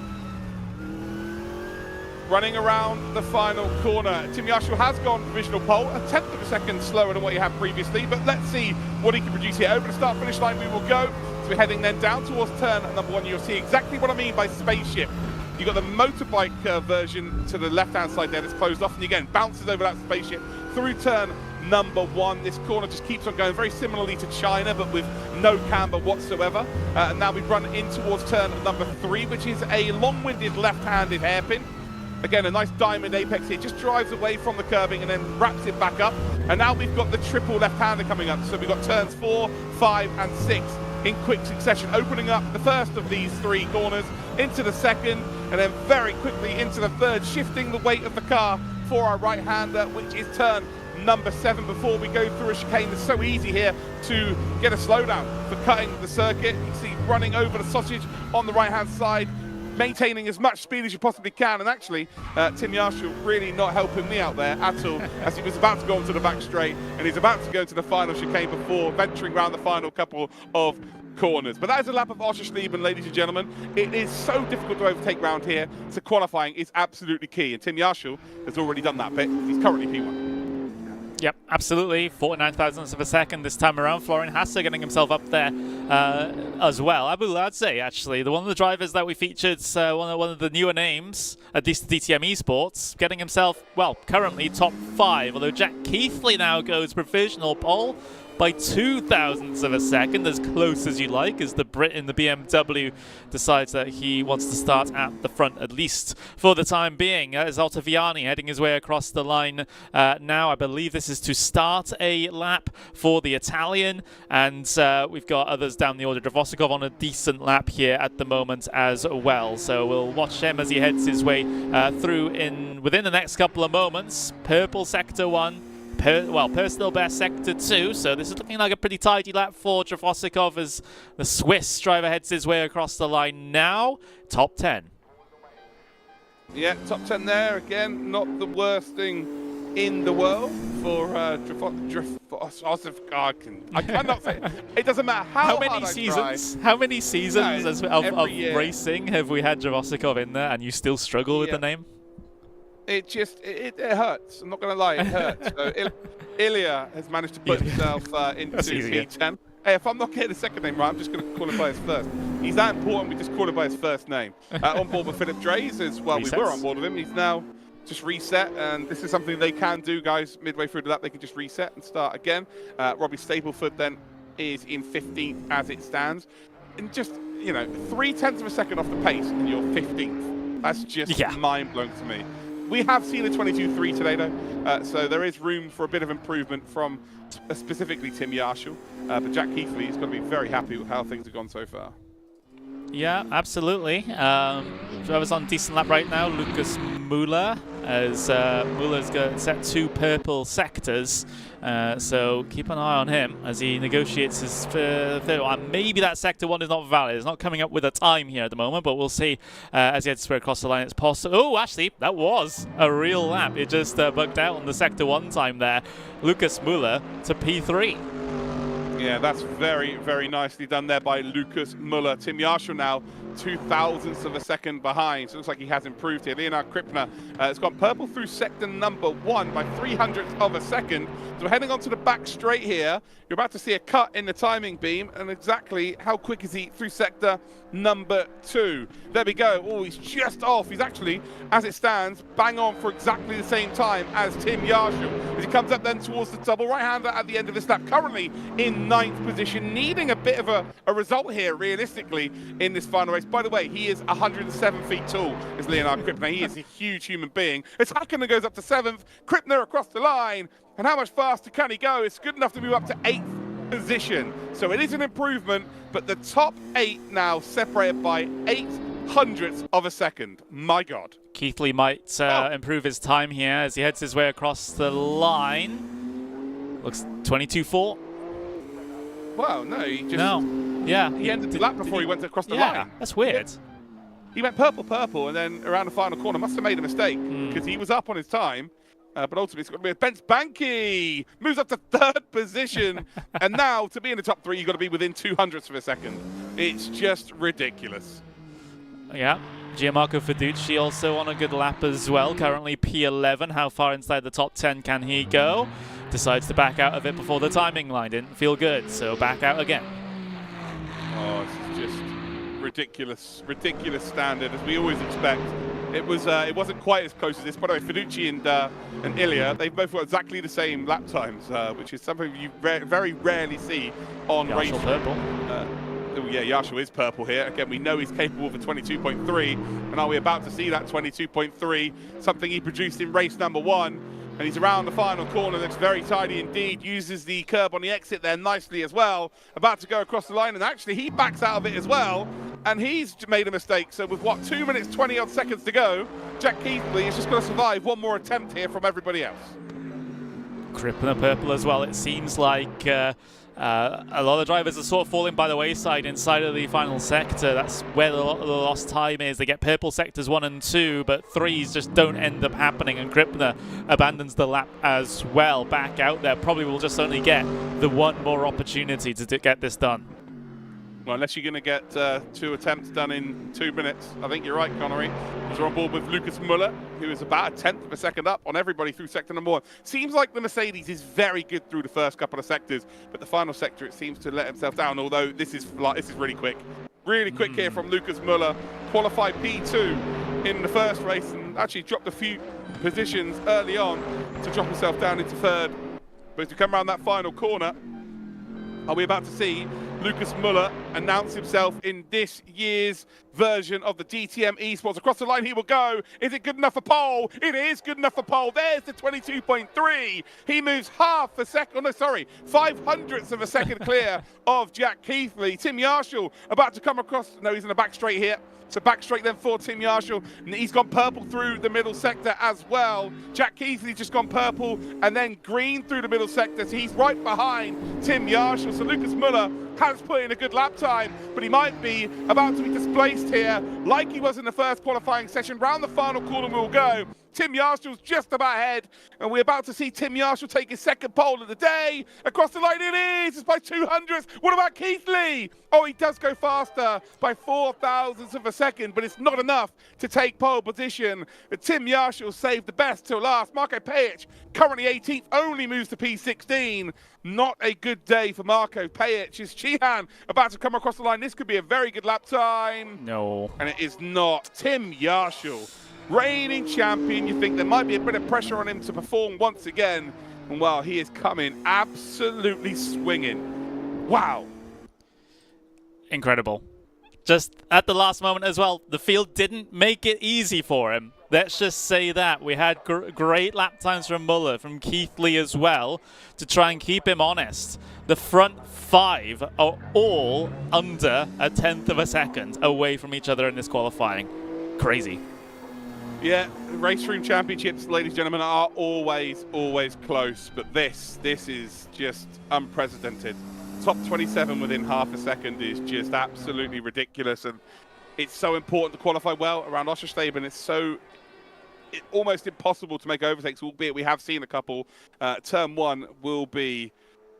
Running around the final corner. Tim Yarshall has gone provisional pole, a tenth of a second slower than what he had previously, but let's see what he can produce here. Over the start-finish line we will go. So we're heading then down towards turn number 1. You'll see exactly what I mean by spaceship. You've got the motorbike version to the left-hand side there that's closed off, and again, bounces over that spaceship through turn number 1. This corner just keeps on going very similarly to China, but with no camber whatsoever. And now we've run in towards turn number 3, which is a long-winded left-handed hairpin. Again, a nice diamond apex here, just drives away from the curbing and then wraps it back up. And now we've got the triple left-hander coming up. So we've got turns 4, 5, and 6 in quick succession, opening up the first of these 3 corners into the second, and then very quickly into the third, shifting the weight of the car for our right-hander, which is turn number 7 before we go through a chicane. It's so easy here to get a slowdown for cutting the circuit. You see running over the sausage on the right-hand side, maintaining as much speed as you possibly can, and actually Tim Yarshall really not helping me out there at all, as he was about to go onto the back straight and he's about to go into the final chicane before venturing around the final couple of corners. But that is a lap of Oschersleben, ladies and gentlemen. It is so difficult to overtake round here, so qualifying is absolutely key, and Tim Yarshall has already done that bit. He's currently P1. Yep, absolutely. 49 thousandths of a second this time around. Florian Hasse getting himself up there as well. Abu Ladze, actually, one of the drivers that we featured, one of the newer names, at least DTM Esports, getting himself, well, currently top 5. Although Jack Keithley now goes provisional pole by 2 thousandths of a second, as close as you like, as the Brit in the BMW decides that he wants to start at the front, at least for the time being. As Ottaviani heading his way across the line now. I believe this is to start a lap for the Italian, and we've got others down the order. Dravosikov on a decent lap here at the moment as well, so we'll watch him as he heads his way through within the next couple of moments. Purple sector 1. Personal best sector 2, so this is looking like a pretty tidy lap for Dravosikov as the Swiss driver heads his way across the line now. Top 10. Yeah, top 10 there. Again, not the worst thing in the world for Dravosikov. I cannot say it. It doesn't matter how many seasons. How many seasons of racing have we had Dravosikov in there, and you still struggle with the name? It hurts. I'm not going to lie, it hurts. So Ilya has managed to put himself into P10. Hey, if I'm not getting the second name right, I'm just going to call him by his first. He's that important, we just call him by his first name. On board with Philip Dreys as well. We were on board with him. He's now just reset, and this is something they can do, guys. Midway through the lap, they can just reset and start again. Robbie Stapleford then is in 15th as it stands. And just, 0.3 of a second off the pace, and you're 15th. That's just mind-blowing to me. We have seen a 22.3 today, though, so there is room for a bit of improvement from specifically Tim Yarshall. But Jack Keithley is going to be very happy with how things have gone so far. Yeah, absolutely. Drivers on decent lap right now. Lucas Müller, as Müller's got set 2 purple sectors. So keep an eye on him as he negotiates his third one. Maybe that sector 1 is not valid. It's not coming up with a time here at the moment, but we'll see as he heads across the line. It's possible. Oh, actually, that was a real lap. It just bugged out on the sector 1 time there. Lucas Müller to P3. Yeah, that's very, very nicely done there by Lucas Muller. Tim Yarshall now 0.02 of a second behind. So it looks like he has improved here. Leonard Krippner has gone purple through sector number 1 by 0.03 of a second. So we're heading on to the back straight here. You're about to see a cut in the timing beam, and exactly how quick is he through sector number 2. There we go. Oh, he's just off. He's actually, as it stands, bang on for exactly the same time as Tim Yarshall. As he comes up then towards the double right-hander at the end of this lap, currently in 9th position, needing a bit of a result here, realistically, in this final race. By the way, he is 107 feet tall, is Leonard Krippner. He is a huge human being. It's Hakkinen goes up to 7th, Krippner across the line, and how much faster can he go? It's good enough to move up to 8th position. So it is an improvement, but the top 8 now separated by 0.08 of a second. My God. Keithley might improve his time here as he heads his way across the line. Looks 22.4. Well, no, he just... No. Yeah. He ended the lap before he went across the line. That's weird. He went purple, and then around the final corner must have made a mistake because he was up on his time. But ultimately, it's got to be a Bence Banky. Moves up to 3rd position. And now, to be in the top 3, you've got to be within 0.02 of a second. It's just ridiculous. Yeah. Gianmarco Fiducci also on a good lap as well. Currently P11. How far inside the top 10 can he go? Decides to back out of it before the timing line. Didn't feel good, so back out again. Oh, this is just ridiculous standard, as we always expect. It wasn't quite as close as this. By the way, Fiducci and Ilya, they've both got exactly the same lap times, which is something you very rarely see on race. Purple. Oh yeah, Yarshall is purple here. Again, we know he's capable of a 22.3, and are we about to see that 22.3? Something he produced in race number 1. And he's around the final corner. Looks very tidy indeed. Uses the curb on the exit there nicely as well. About to go across the line, and actually he backs out of it as well. And he's made a mistake. So with what, 2 minutes 20 odd seconds to go, Jack Keithley is just going to survive one more attempt here from everybody else. Krippner purple as well. It seems like a lot of drivers are sort of falling by the wayside inside of the final sector. That's where the lost time is. They get purple sectors 1 and 2, but 3s just don't end up happening, and Krippner abandons the lap as well. Back out there. Probably will just only get the one more opportunity to get this done. Well, unless you're going to get 2 attempts done in 2 minutes. I think you're right, Connery. We're on board with Lucas Muller, who is about 1/10 of a second up on everybody through sector number 1. Seems like the Mercedes is very good through the first couple of sectors, but the final sector, it seems to let himself down, although this is really quick. Really quick here from Lucas Muller. Qualified P2 in the first race, and actually dropped a few positions early on to drop himself down into 3rd. But as we come around that final corner, are we about to see Lucas Muller announce himself in this year's version of the DTM eSports? Across the line he will go. Is it good enough for pole? It is good enough for pole. There's the 22.3. He moves 0.05 of a second clear of Jack Keithley. Tim Yarshall about to come across. No, he's in the back straight here. So back straight then for Tim Yarshall. He's gone purple through the middle sector as well. Jack Keithley just gone purple and then green through the middle sector. So he's right behind Tim Yarshall. So Lucas Muller has put in a good lap time, but he might be about to be displaced here like he was in the first qualifying session. Round the final corner we'll go. Tim Yarshall's just about ahead, and we're about to see Tim Yarshall take his 2nd pole of the day. Across the line it is! It's by 0.02. What about Keithley? Oh, he does go faster by 0.04 of a second, but it's not enough to take pole position. But Tim Yarshall saved the best till last. Marko Pejic, currently 18th, only moves to P16. Not a good day for Marko Pejic. Is Sheehan about to come across the line? This could be a very good lap time. No. And it is not. Tim Yarshall, reigning champion. You think there might be a bit of pressure on him to perform once again. And well, he is coming absolutely swinging. Wow. Incredible. Just at the last moment as well, the field didn't make it easy for him. Let's just say that. We had great lap times from Muller, from Keithley as well, to try and keep him honest. The front 5 are all under 1/10 of a second away from each other in this qualifying. Crazy. Yeah, race room championships, ladies and gentlemen, are always close, but this is just unprecedented. Top 27 within half a second is just absolutely ridiculous, and it's so important to qualify well around Oschersleben. It's almost impossible to make overtakes, albeit we have seen a couple. Turn 1 will be,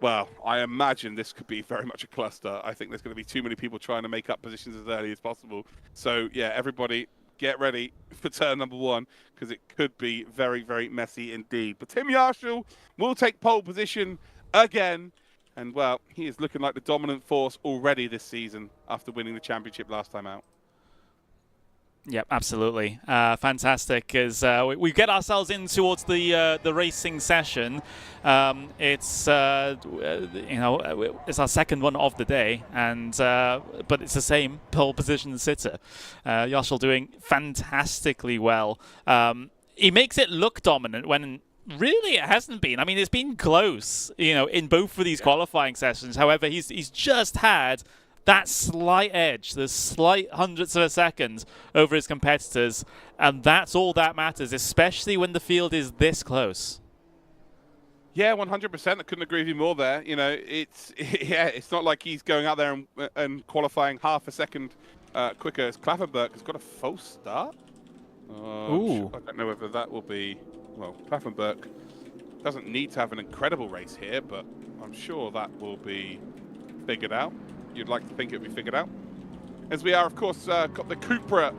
Well, I imagine this could be very much a cluster. I think there's going to be too many people trying to make up positions as early as possible. So, yeah, everybody get ready for turn number 1, because it could be very, very messy indeed. But Tim Yarshall will take pole position again. And, well, he is looking like the dominant force already this season after winning the championship last time out. Yep, absolutely. Fantastic. As we get ourselves in towards the racing session, it's it's our second one of the day, and but it's the same pole position sitter. Yarshall doing fantastically well. He makes it look dominant when really it hasn't been. I mean, it's been close, in both of these qualifying sessions. However, he's just had that slight edge, the slight hundredths of a second over his competitors, and that's all that matters, especially when the field is this close. Yeah, 100%. I couldn't agree with you more there. It's not like he's going out there and qualifying half a second quicker as Klaffenberg has got a false start. Ooh. I don't know whether that will be... Well, Klaffenberg doesn't need to have an incredible race here, but I'm sure that will be figured out. You'd like to think it would be figured out. As we are, of course, got the Cupra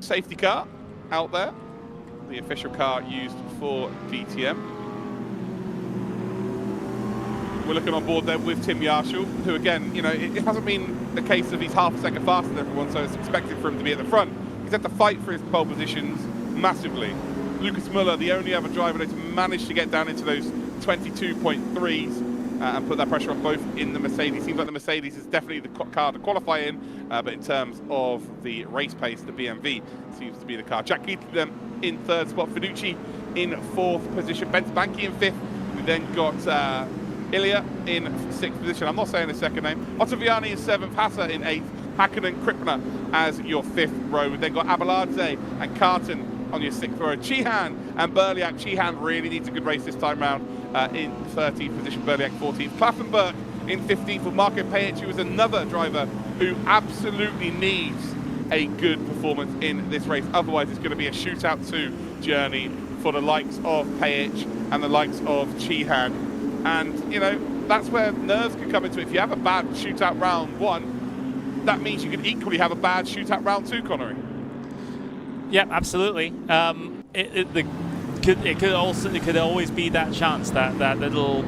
safety car out there, the official car used for DTM. We're looking on board there with Tim Yarshall, who again, it hasn't been the case of he's half a second faster than everyone, so it's expected for him to be at the front. He's had to fight for his pole positions massively. Lucas Muller, the only other driver that's managed to get down into those 22.3s. And put that pressure on both in the Mercedes. Seems like the Mercedes is definitely the car to qualify in, but in terms of the race pace, the BMW seems to be the car. Jack Keatley in 3rd spot, Fiducci in 4th position, Ben Spanky in 5th. We then got Ilya in 6th position. I'm not saying his second name. Ottaviani in 7th, Hasser in 8th, Hakkinen, Krippner as your 5th row. We then got Abeladze and Carton on your 6th row. Chihan and Berliak. Chihan really needs a good race this time round. In 13th position, Berliak 14th. Klaffenberg in 15th for Marco Pajic, who is another driver who absolutely needs a good performance in this race. Otherwise, it's going to be a Shootout 2 journey for the likes of Pajic and the likes of Chihan. And, that's where nerves can come into it. If you have a bad Shootout round 1, that means you can equally have a bad Shootout round 2, Connery. Yeah, absolutely. It could always be that chance, that little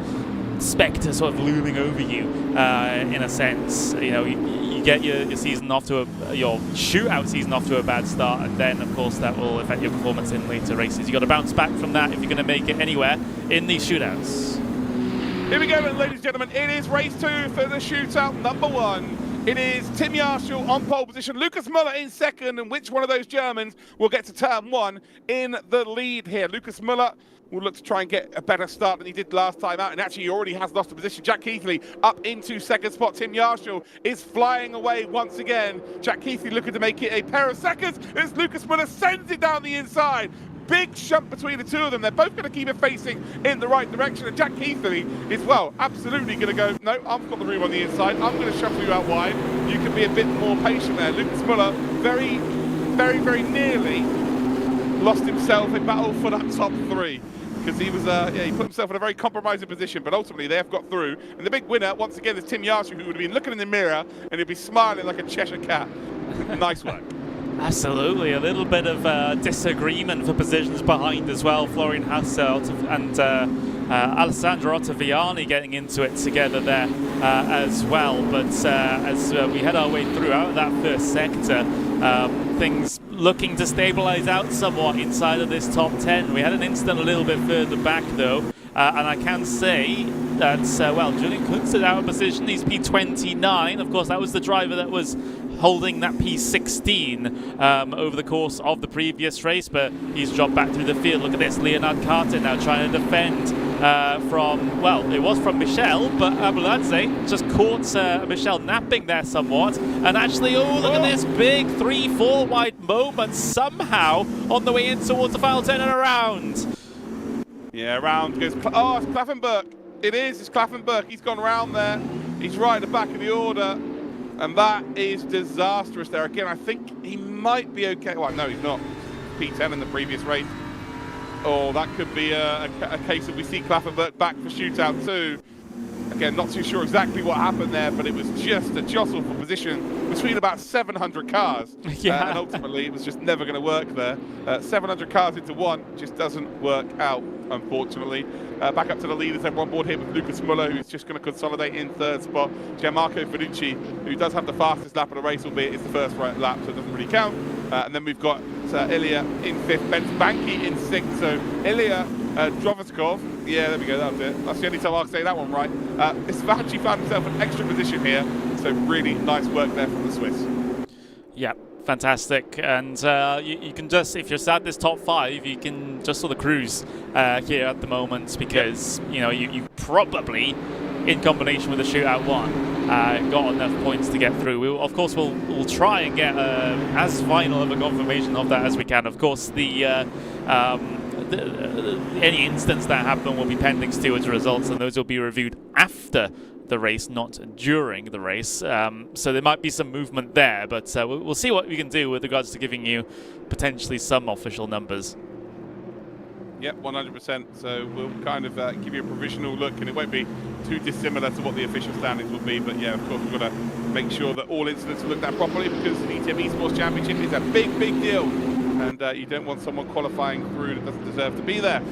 spectre sort of looming over you, in a sense. You get your season off to your shootout season off to a bad start, and then of course that will affect your performance in later races. You got to bounce back from that if you're going to make it anywhere in these shootouts. Here we go, ladies and gentlemen. It is race 2 for the shootout number 1. It is Tim Yarshall on pole position, Lucas Muller in 2nd, and which one of those Germans will get to turn 1 in the lead here? Lucas Muller will look to try and get a better start than he did last time out, and actually he already has lost a position. Jack Keithley up into 2nd spot. Tim Yarshall is flying away once again. Jack Keithley looking to make it a pair of seconds as Lucas Muller sends it down the inside. Big jump between the two of them. They're both going to keep it facing in the right direction. And Jack Keithley is, well, absolutely going to go, no, I've got the room on the inside. I'm going to shuffle you out wide. You can be a bit more patient there. Lucas Muller very, very, very nearly lost himself in battle for that top 3. Because he was, he put himself in a very compromising position. But ultimately, they have got through. And the big winner, once again, is Tim Yarshall, who would have been looking in the mirror and he'd be smiling like a Cheshire cat. Nice work. Absolutely, a little bit of disagreement for positions behind as well. Florian Hassel and Alessandro Ottaviani getting into it together there as well. But as we head our way through out of that first sector, things looking to stabilize out somewhat inside of this top 10. We had an incident a little bit further back though, and I can say that, well, Julian Kunz is out of position. He's P29. Of course, that was the driver that was holding that P16 over the course of the previous race, but he's dropped back through the field. Look at this, Leonard Carter now trying to defend from, well, it was from Michel, but Abeladze just caught Michel napping there somewhat, and actually, oh, look at this big 3-4 wide moment somehow on the way in towards the final turn and around. Yeah, around goes, oh, it's Klaffenberg. It is, it's Klaffenberg. He's gone round there. He's right at the back of the order. And that is disastrous there. Again, I think he might be okay. Well, no, he's not. P10 in the previous race. Oh, that could be a case of we see Klaffenberg back for Shootout 2. Again, not too sure exactly what happened there, but it was just a jostle for position between about 700 cars. Yeah. And ultimately, it was just never going to work there. 700 cars into one just doesn't work out, unfortunately. Back up to the leaders, everyone on board here with Lucas Muller, who's just going to consolidate in third spot. Gianmarco Finucci, who does have the fastest lap of the race, albeit it's the first right lap, so it doesn't really count. And then we've got Ilya in fifth, Ben Spanky in sixth. So Ilya Drovaskov, yeah, there we go, that was it. That's the only time I'll say that one right. Isvachi found himself an extra position here, so really nice work there from the Swiss. Yeah, fantastic. And you can just, if you're sat this top 5, you can just sort of cruise here at the moment, because you know you probably, in combination with the Shootout One, got enough points to get through. Of course, we'll try and get as final of a confirmation of that as we can. Of course, any instance that happen will be pending stewards results, and those will be reviewed after the race, not during the race. So there might be some movement there, but we'll see what we can do with regards to giving you potentially some official numbers. Yep, 100%. So we'll kind of give you a provisional look, and it won't be too dissimilar to what the official standings will be. But yeah, of course, we've got to make sure that all incidents are looked at properly, because the DTM Esports Championship is a big, big deal. And you don't want someone qualifying through that doesn't deserve to be there.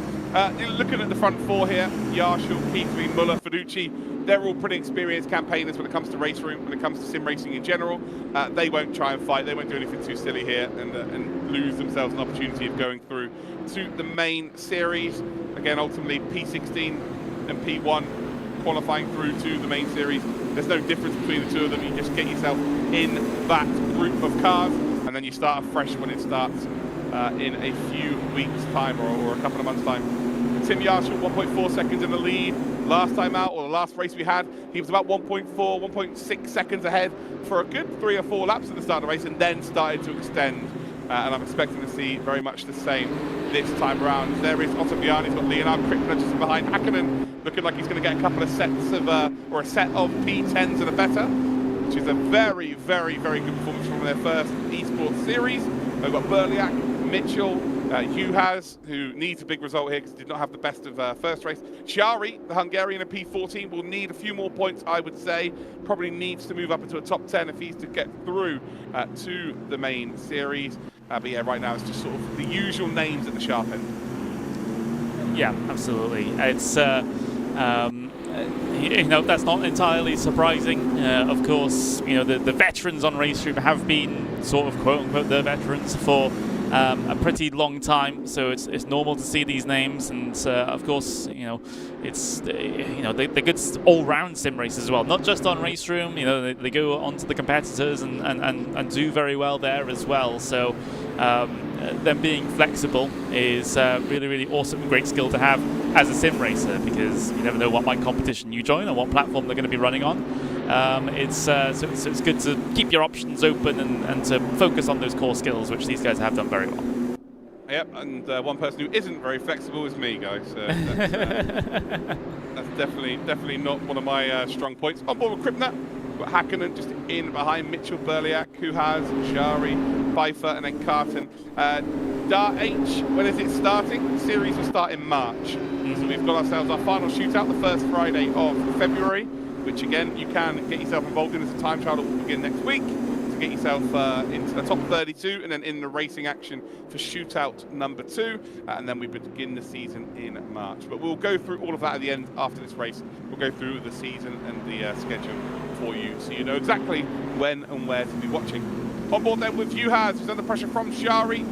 Looking at the front four here, Yarshall, Keithley, Muller, Finucci, they're all pretty experienced campaigners when it comes to race room, when it comes to sim racing in general. They won't try and fight, they won't do anything too silly here and lose themselves an opportunity of going through to the main series. Again, ultimately P16 and P1 qualifying through to the main series. There's no difference between the two of them. You just get yourself in that group of cars, and then you start afresh when it starts in a few weeks' time or a couple of months' time. Tim Yarshall, 1.4 seconds in the lead. Last time out, or the last race we had, he was about 1.4, 1.6 seconds ahead for a good 3 or 4 laps at the start of the race, and then started to extend. And I'm expecting to see very much the same this time around. There is Otto Bjarne, he's got Leonard Krippner just behind. Hakkinen looking like he's going to get a couple of sets of, or a set of P10s and a better, which is a very, very, very good performance from their first eSports series. We've got Berliak, Mitchell, Juhas, who needs a big result here because did not have the best of first race. Shari, the Hungarian, at P14, will need a few more points, I would say. Probably needs to move up into a top 10 if he's to get through to the main series. But yeah, right now it's just sort of the usual names at the sharp end. Yeah, absolutely. It's you know, that's not entirely surprising. Of course, you know, the veterans on race room have been sort of quote unquote the veterans for a pretty long time, so it's normal to see these names, and of course, you know, it's you know, they're good all-round sim races as well, not just on race room. You know, they go onto the competitors and do very well there as well. So them being flexible is really, really awesome, great skill to have as a sim racer, because you never know what competition you join or what platform they're going to be running on. So it's good to keep your options open and to focus on those core skills, which these guys have done very well. Yep, and one person who isn't very flexible is me, guys. So that's definitely not one of my strong points. On board with Krippner, we've got Hakkinen just in behind Mitchell, Berliak, who has Shari, Pfeiffer, and then Carton. Dart H, when is it starting? The series will start in March. So we've got ourselves our final shootout the first Friday of February, which again you can get yourself involved in as a time trial that will begin next week to get yourself into the top 32 and then in the racing action for shootout number 2, and then we begin the season in March. But we'll go through all of that at the end after this race. We'll go through the season and the schedule for you, so you know exactly when and where to be watching. On board then with Juhas, who's under pressure from Shari.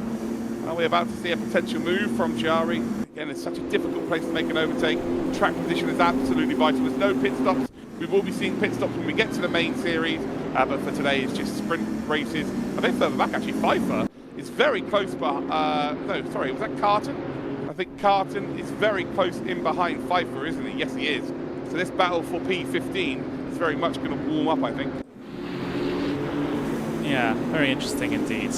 We're about to see a potential move from Shari. Again, it's such a difficult place to make an overtake. Track position is absolutely vital. There's no pit stops. We will be seeing pit stops when we get to the main series, but for today it's just sprint races. A bit further back, actually, Pfeiffer is very close, but no, sorry, was that Carton? I think Carton is very close in behind Pfeiffer, isn't he? Yes, he is. So this battle for P15 is very much going to warm up, I think. Yeah, very interesting indeed.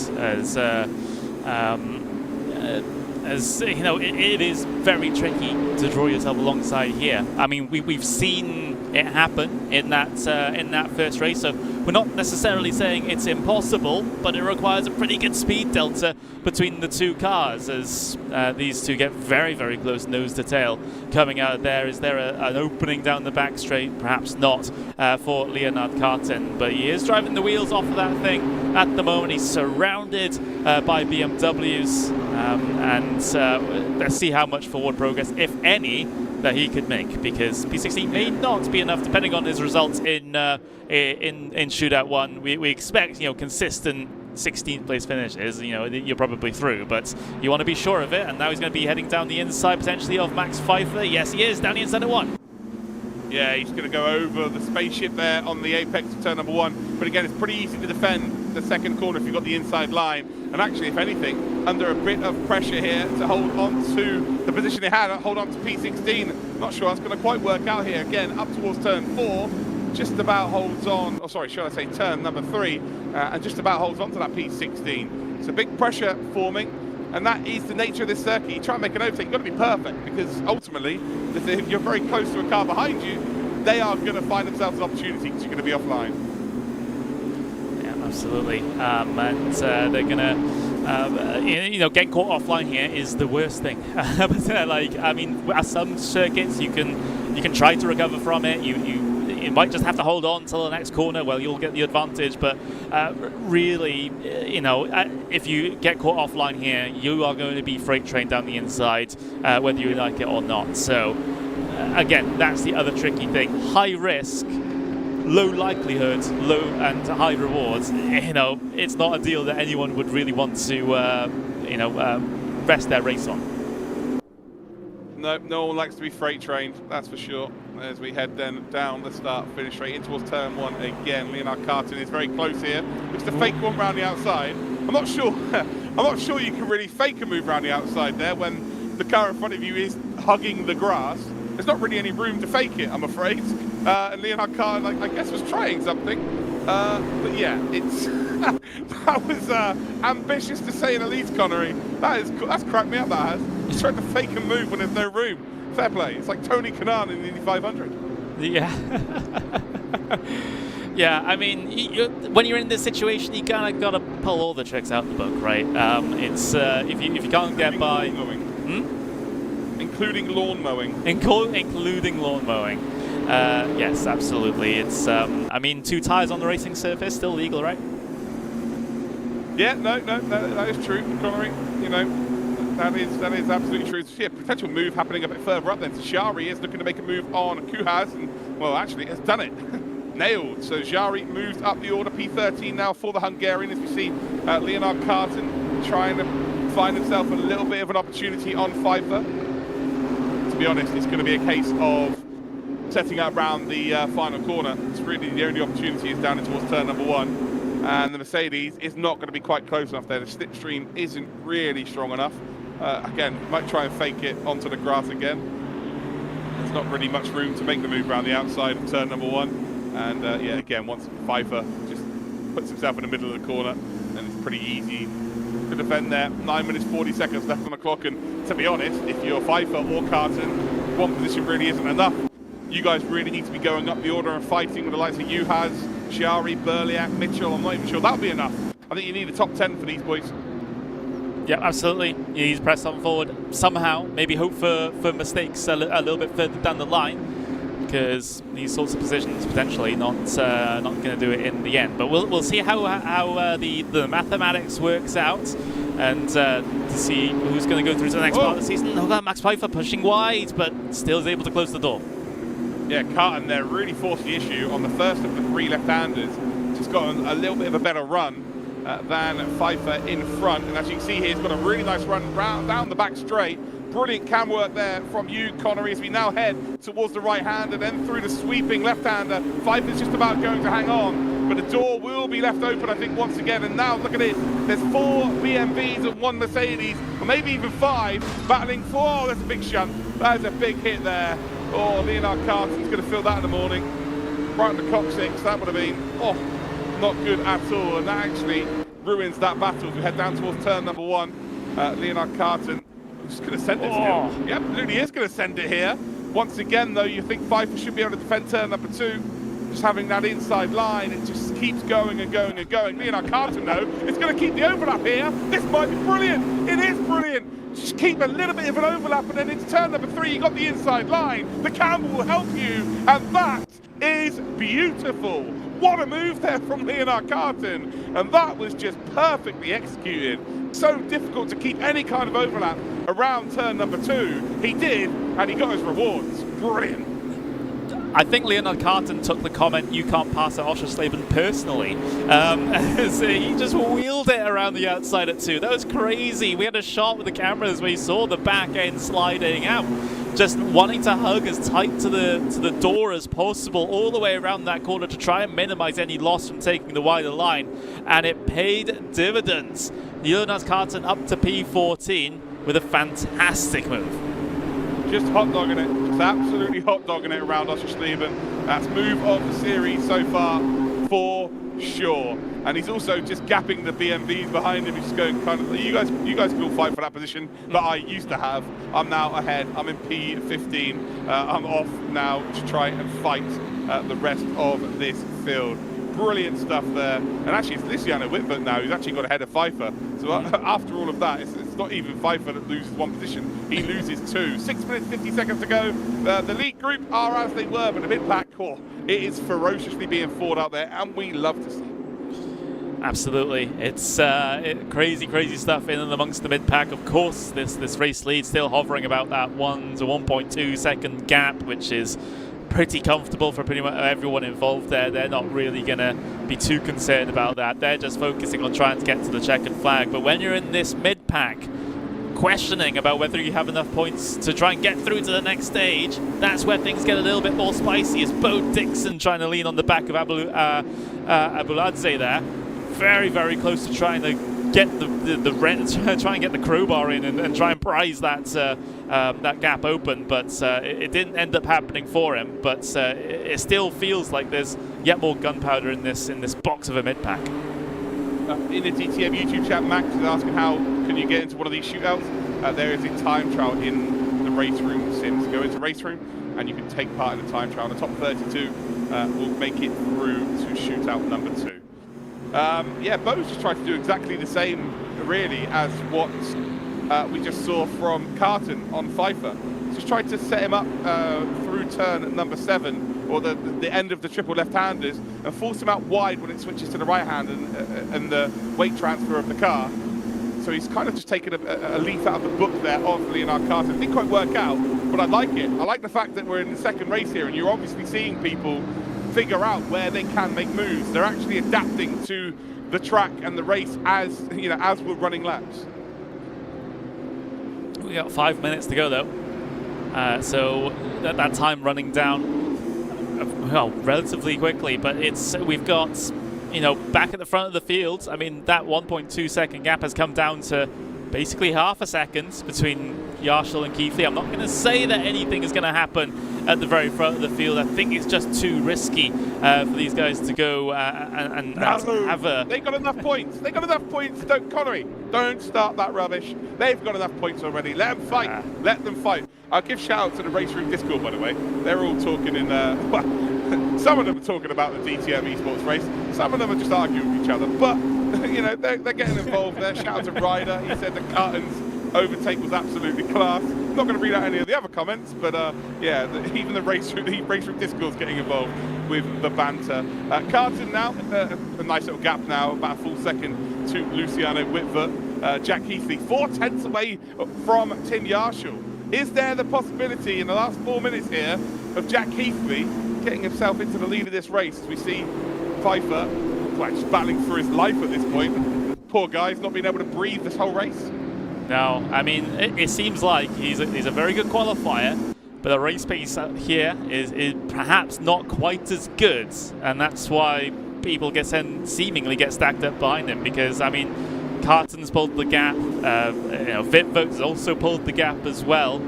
As you know, it is very tricky to draw yourself alongside here. I mean, we've seen it happen in that first race. So we're not necessarily saying it's impossible, but it requires a pretty good speed delta between the two cars as these two get very, very close nose to tail coming out of there. Is there an opening down the back straight? Perhaps not for Leonard Carton, but he is driving the wheels off of that thing at the moment. He's surrounded by BMWs, and let's see how much forward progress, if any, that he could make, because P16 may not be enough depending on his results in Shootout One. We expect, you know, consistent 16th place finishes. You know, you're probably through, but you want to be sure of it. And now he's going to be heading down the inside potentially of Max Pfeiffer. Yes, he is down the inside at 1. Yeah, he's going to go over the spaceship there on the apex of turn number 1. But again, it's pretty easy to defend the second corner if you've got the inside line. And actually, if anything, under a bit of pressure here to hold on to the position he had, hold on to P16. Not sure that's going to quite work out here. Again, up towards turn 4, just about holds on, or sorry, should I say turn number 3, and just about holds on to that P16. So big pressure forming, and that is the nature of this circuit. You try and make an overtake, you've got to be perfect, because ultimately, if you're very close to a car behind you, they are going to find themselves an opportunity because you're going to be offline. Absolutely, and they're gonna, you know, getting caught offline here is the worst thing. But like, I mean, at some circuits you can try to recover from it. You might just have to hold on till the next corner. Well, you'll get the advantage, but really, you know, if you get caught offline here, you are going to be freight trained down the inside, whether you like it or not. So, again, that's the other tricky thing: high risk, low likelihood, low and high rewards. You know, it's not a deal that anyone would really want to, you know, rest their race on. No, no one likes to be freight trained, that's for sure. As we head then down the start, finish straight in towards turn 1 again. Leonard Carton is very close here. Looks to fake one round the outside. I'm not sure. I'm not sure you can really fake a move around the outside there when the car in front of you is hugging the grass. There's not really any room to fake it, I'm afraid. And Leonard Carton, I guess, was trying something. But yeah, it's that was ambitious to say in the least, Connery. That's cracked me up. That has. He's trying to fake a move when there's no room. Fair play. It's like Tony Kanaan in the Indy 500. Yeah. Yeah, I mean, when you're in this situation, you kind of got to pull all the tricks out of the book, right? It's if you can't get by, including lawn mowing, including lawn mowing. Yes, absolutely. It's I mean, 2 tires on the racing surface still legal, right? Yeah, no, that is true, Connery. You know. That is absolutely true. Yeah, potential move happening a bit further up then. So Jari is looking to make a move on Kuhas, and well, actually has done it. Nailed. So Jari moved up the order, P13 now for the Hungarian, as we see Leonard Carton trying to find himself a little bit of an opportunity on Pfeiffer. To be honest, it's going to be a case of setting up around the final corner. It's really the only opportunity is down towards turn number 1, and the Mercedes is not going to be quite close enough there. The slipstream isn't really strong enough. Again, might try and fake it onto the grass again. There's not really much room to make the move around the outside of turn number 1. And yeah, again, once Pfeiffer just puts himself in the middle of the corner, then it's pretty easy to defend there. 9 minutes 40 seconds left on the clock, and to be honest, if you're Pfeiffer or Carton, one position really isn't enough. You guys really need to be going up the order and fighting with the likes of Juhas, Jari, Berliak, Mitchell. I'm not even sure that'll be enough. I think you need a top 10 for these boys. Yeah, absolutely. You need to press on forward somehow. Maybe hope for mistakes a little bit further down the line, because these sorts of positions potentially not going to do it in the end. But we'll see how the mathematics works out, and to see who's going to go through to the next part of the season. Oh, Max Pfeiffer pushing wide, but still is able to close the door. Yeah, Carton there really forced the issue on the first of the 3 left-handers. Just got a little bit of a better run than Pfeiffer in front, and as you can see here, he's got a really nice run down the back straight. Brilliant cam work there from you, Connery, as we now head towards the right hand and then through the sweeping left-hander. Pfeiffer's just about going to hang on, but the door will be left open, I think, once again. And now look at this, there's 4 BMWs and 1 Mercedes, or maybe even 5, battling for, oh, that's a big shunt. That is a big hit there. Oh, Leonard Carton's going to feel that in the morning. Right on the coccyx, that would have been, oh, not good at all, and that actually ruins that battle as we head down towards turn number 1. Leonard Carton just going to send it here. Yep, absolutely is going to send it here. Once again, though, you think Pfeiffer should be able to defend turn number 2. just having that inside line, it just keeps going and going and going. Leonard Carton, though, is going to keep the overlap here. This might be brilliant. It is brilliant. Just keep a little bit of an overlap, and then into turn number 3, you got the inside line. The camber will help you, and that is beautiful. What a move there from Leonard Carton, and that was just perfectly executed. So difficult to keep any kind of overlap around turn number 2. He did, and he got his rewards. Brilliant. I think Leonard Carton took the comment, "You can't pass at Oschersleben," personally. As he just wheeled it around the outside at 2. That was crazy. We had a shot with the cameras where you saw the back end sliding out, just wanting to hug as tight to the door as possible, all the way around that corner to try and minimize any loss from taking the wider line. And it paid dividends. Leonard Carton up to P14 with a fantastic move. Just hot dogging it, just absolutely hot dogging it around Oschersleben. That's move of the series so far, for sure. And he's also just gapping the BMVs behind him. He's just going kind of, you guys can all fight for that position, but I used to have. I'm now ahead. I'm in P15. I'm off now to try and fight the rest of this field. Brilliant stuff there. And actually, it's Luciano Whitford now who's actually got ahead of Pfeiffer. So after all of that, it's not even Pfeiffer that loses one position. He loses 2. 6 minutes, 50 seconds to go. The lead group are as they were, but the mid-pack, it is ferociously being fought out there, and we love to see it. Absolutely. It's crazy, crazy stuff in and amongst the mid-pack. Of course, this race lead still hovering about that 1 to 1.2 second gap, which is pretty comfortable for pretty much everyone involved there. They're not really going to be too concerned about that. They're just focusing on trying to get to the checkered flag. But when you're in this mid-pack, questioning about whether you have enough points to try and get through to the next stage, that's where things get a little bit more spicy. As Bo Dixon trying to lean on the back of Abuladze there. Very, very close to trying to get try and get the crowbar in and try and prise that that gap open, but it didn't end up happening for him. But it still feels like there's yet more gunpowder in this box of a mid pack. In the DTM YouTube chat, Max is asking how can you get into one of these shootouts. There is a time trial in the race room sims. Go into race room and you can take part in the time trial. The top 32 will make it through to shootout number 2. Yeah, Bo's just tried to do exactly the same, really, as what we just saw from Carton on Pfeiffer. Just tried to set him up through turn number 7, or the end of the triple left-handers, and force him out wide when it switches to the right hand and the weight transfer of the car. So he's kind of just taken a leaf out of the book there of Leonard Carton. It didn't quite work out, but I like it. I like the fact that we're in the second race here, and you're obviously seeing people figure out where they can make moves. They're actually adapting to the track and the race as we're running laps. We got 5 minutes to go though, so that time running down well relatively quickly. But we've got back at the front of the field. I mean, that 1.2 second gap has come down to basically half a second between Yarshall and Keithley. I'm not going to say that anything is going to happen at the very front of the field. I think it's just too risky for these guys to go and have a... They've got enough points. They've got enough points. Connery, don't start that rubbish. They've got enough points already. Let them fight. Let them fight. I'll give shout out to the Race Room Discord, by the way. They're all talking in... well, some of them are talking about the DTM eSports race. Some of them are just arguing with each other. But, they're getting involved there. Shout out to Ryder. He said the Carton's overtake was absolutely class. I'm not going to read out any of the other comments, but yeah, even the Race Room Discord's getting involved with the banter. Carton now, a nice little gap now, about a full second to Luciano Whitford. Jack Keithley, 4/10 away from Tim Yarshall. Is there the possibility in the last 4 minutes here of Jack Keithley getting himself into the lead of this race? As we see Pfeiffer just battling for his life at this point. Poor guy's not been able to breathe this whole race. No, I mean, it seems like he's a very good qualifier, but the race pace here is perhaps not quite as good, and that's why people seemingly get stacked up behind him. Because I mean, Carton's pulled the gap, Vitvo's also pulled the gap as well.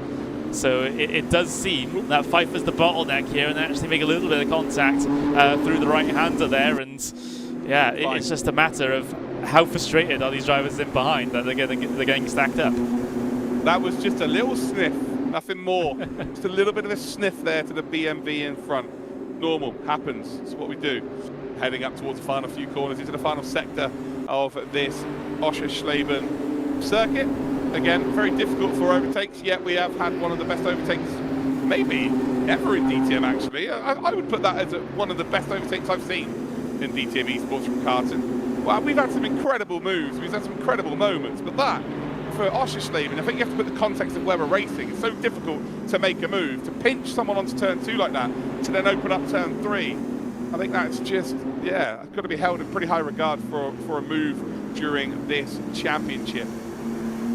So it does seem that Pfeiffer's the bottleneck here, and actually make a little bit of contact through the right-hander there, and yeah, it's just a matter of how frustrated are these drivers in behind that they're getting stacked up. That was just a little sniff, nothing more. Just a little bit of a sniff there to the BMV in front. Normal, happens, it's what we do. Heading up towards the final few corners into the final sector of this Oschersleben circuit. Again, very difficult for overtakes, yet we have had one of the best overtakes maybe ever in DTM actually. I would put that as one of the best overtakes I've seen in DTM eSports from Carton. Well, we've had some incredible moves, we've had some incredible moments, but that, for Oschersleben, I think you have to put the context of where we're racing. It's so difficult to make a move, to pinch someone onto turn 2 like that, to then open up turn 3. I think that's just, yeah, got to be held in pretty high regard for a move during this championship.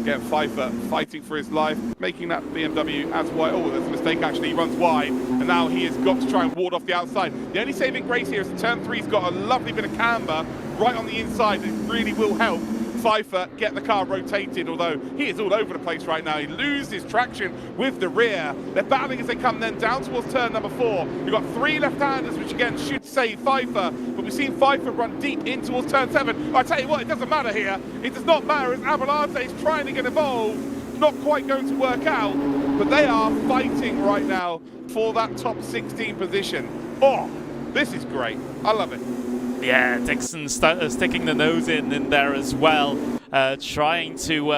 Again, Pfeiffer fighting for his life, making that BMW as wide. Oh, there's a mistake actually, he runs wide, and now he has got to try and ward off the outside. The only saving grace here is that turn 3's got a lovely bit of camber right on the inside. It really will help Pfeiffer get the car rotated, although he is all over the place right now. He loses traction with the rear. They're battling as they come then down towards turn number 4. We've got 3 left-handers, which again should save Pfeiffer, but we've seen Pfeiffer run deep in towards turn 7. I tell you what, it doesn't matter here. It does not matter as Abelarde is trying to get involved. Not quite going to work out, but they are fighting right now for that top 16 position. Oh, this is great. I love it. Yeah, Dixon sticking the nose in there as well, trying to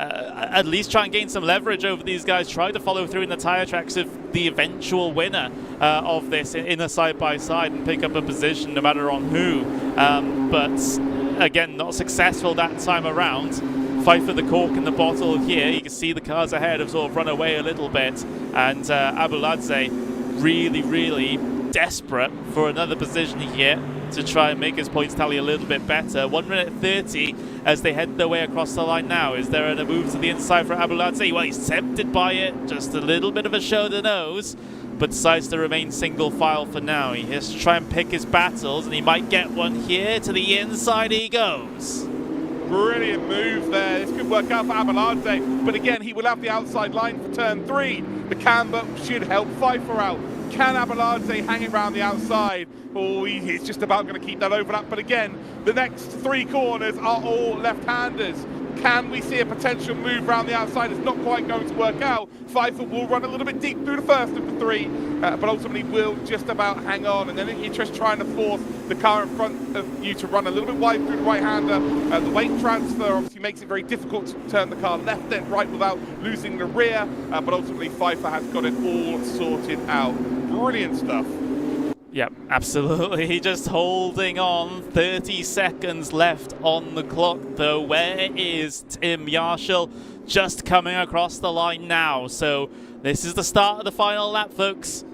at least try and gain some leverage over these guys, try to follow through in the tyre tracks of the eventual winner of this in a side-by-side and pick up a position no matter on who. But again, not successful that time around. Pfeiffer the cork in the bottle here. You can see the cars ahead have sort of run away a little bit, and Abelarde really desperate for another position here to try and make his points tally a little bit better. 1 minute 30 as they head their way across the line now. Is there a move to the inside for Abelarde? Well, he's tempted by it, just a little bit of a show to nose, but decides to remain single file for now. He has to try and pick his battles, and he might get one here. To the inside he goes. Brilliant move there. This could work out for Abelarde, but again, he will have the outside line for turn 3. The camber should help Pfeiffer out. Can Abelarde hang around the outside? Oh, he's just about going to keep that overlap. But again, the next 3 corners are all left-handers. Can we see a potential move around the outside? It's not quite going to work out. Pfeiffer will run a little bit deep through the first of the 3, but ultimately will just about hang on. And then you're just trying to force the car in front of you to run a little bit wide through the right-hander. The weight transfer obviously makes it very difficult to turn the car left and right without losing the rear, but ultimately Pfeiffer has got it all sorted out. Brilliant stuff. Yep, absolutely. Just holding on. 30 seconds left on the clock, though. Where is Tim Yarshall? Just coming across the line now. So this is the start of the final lap, folks.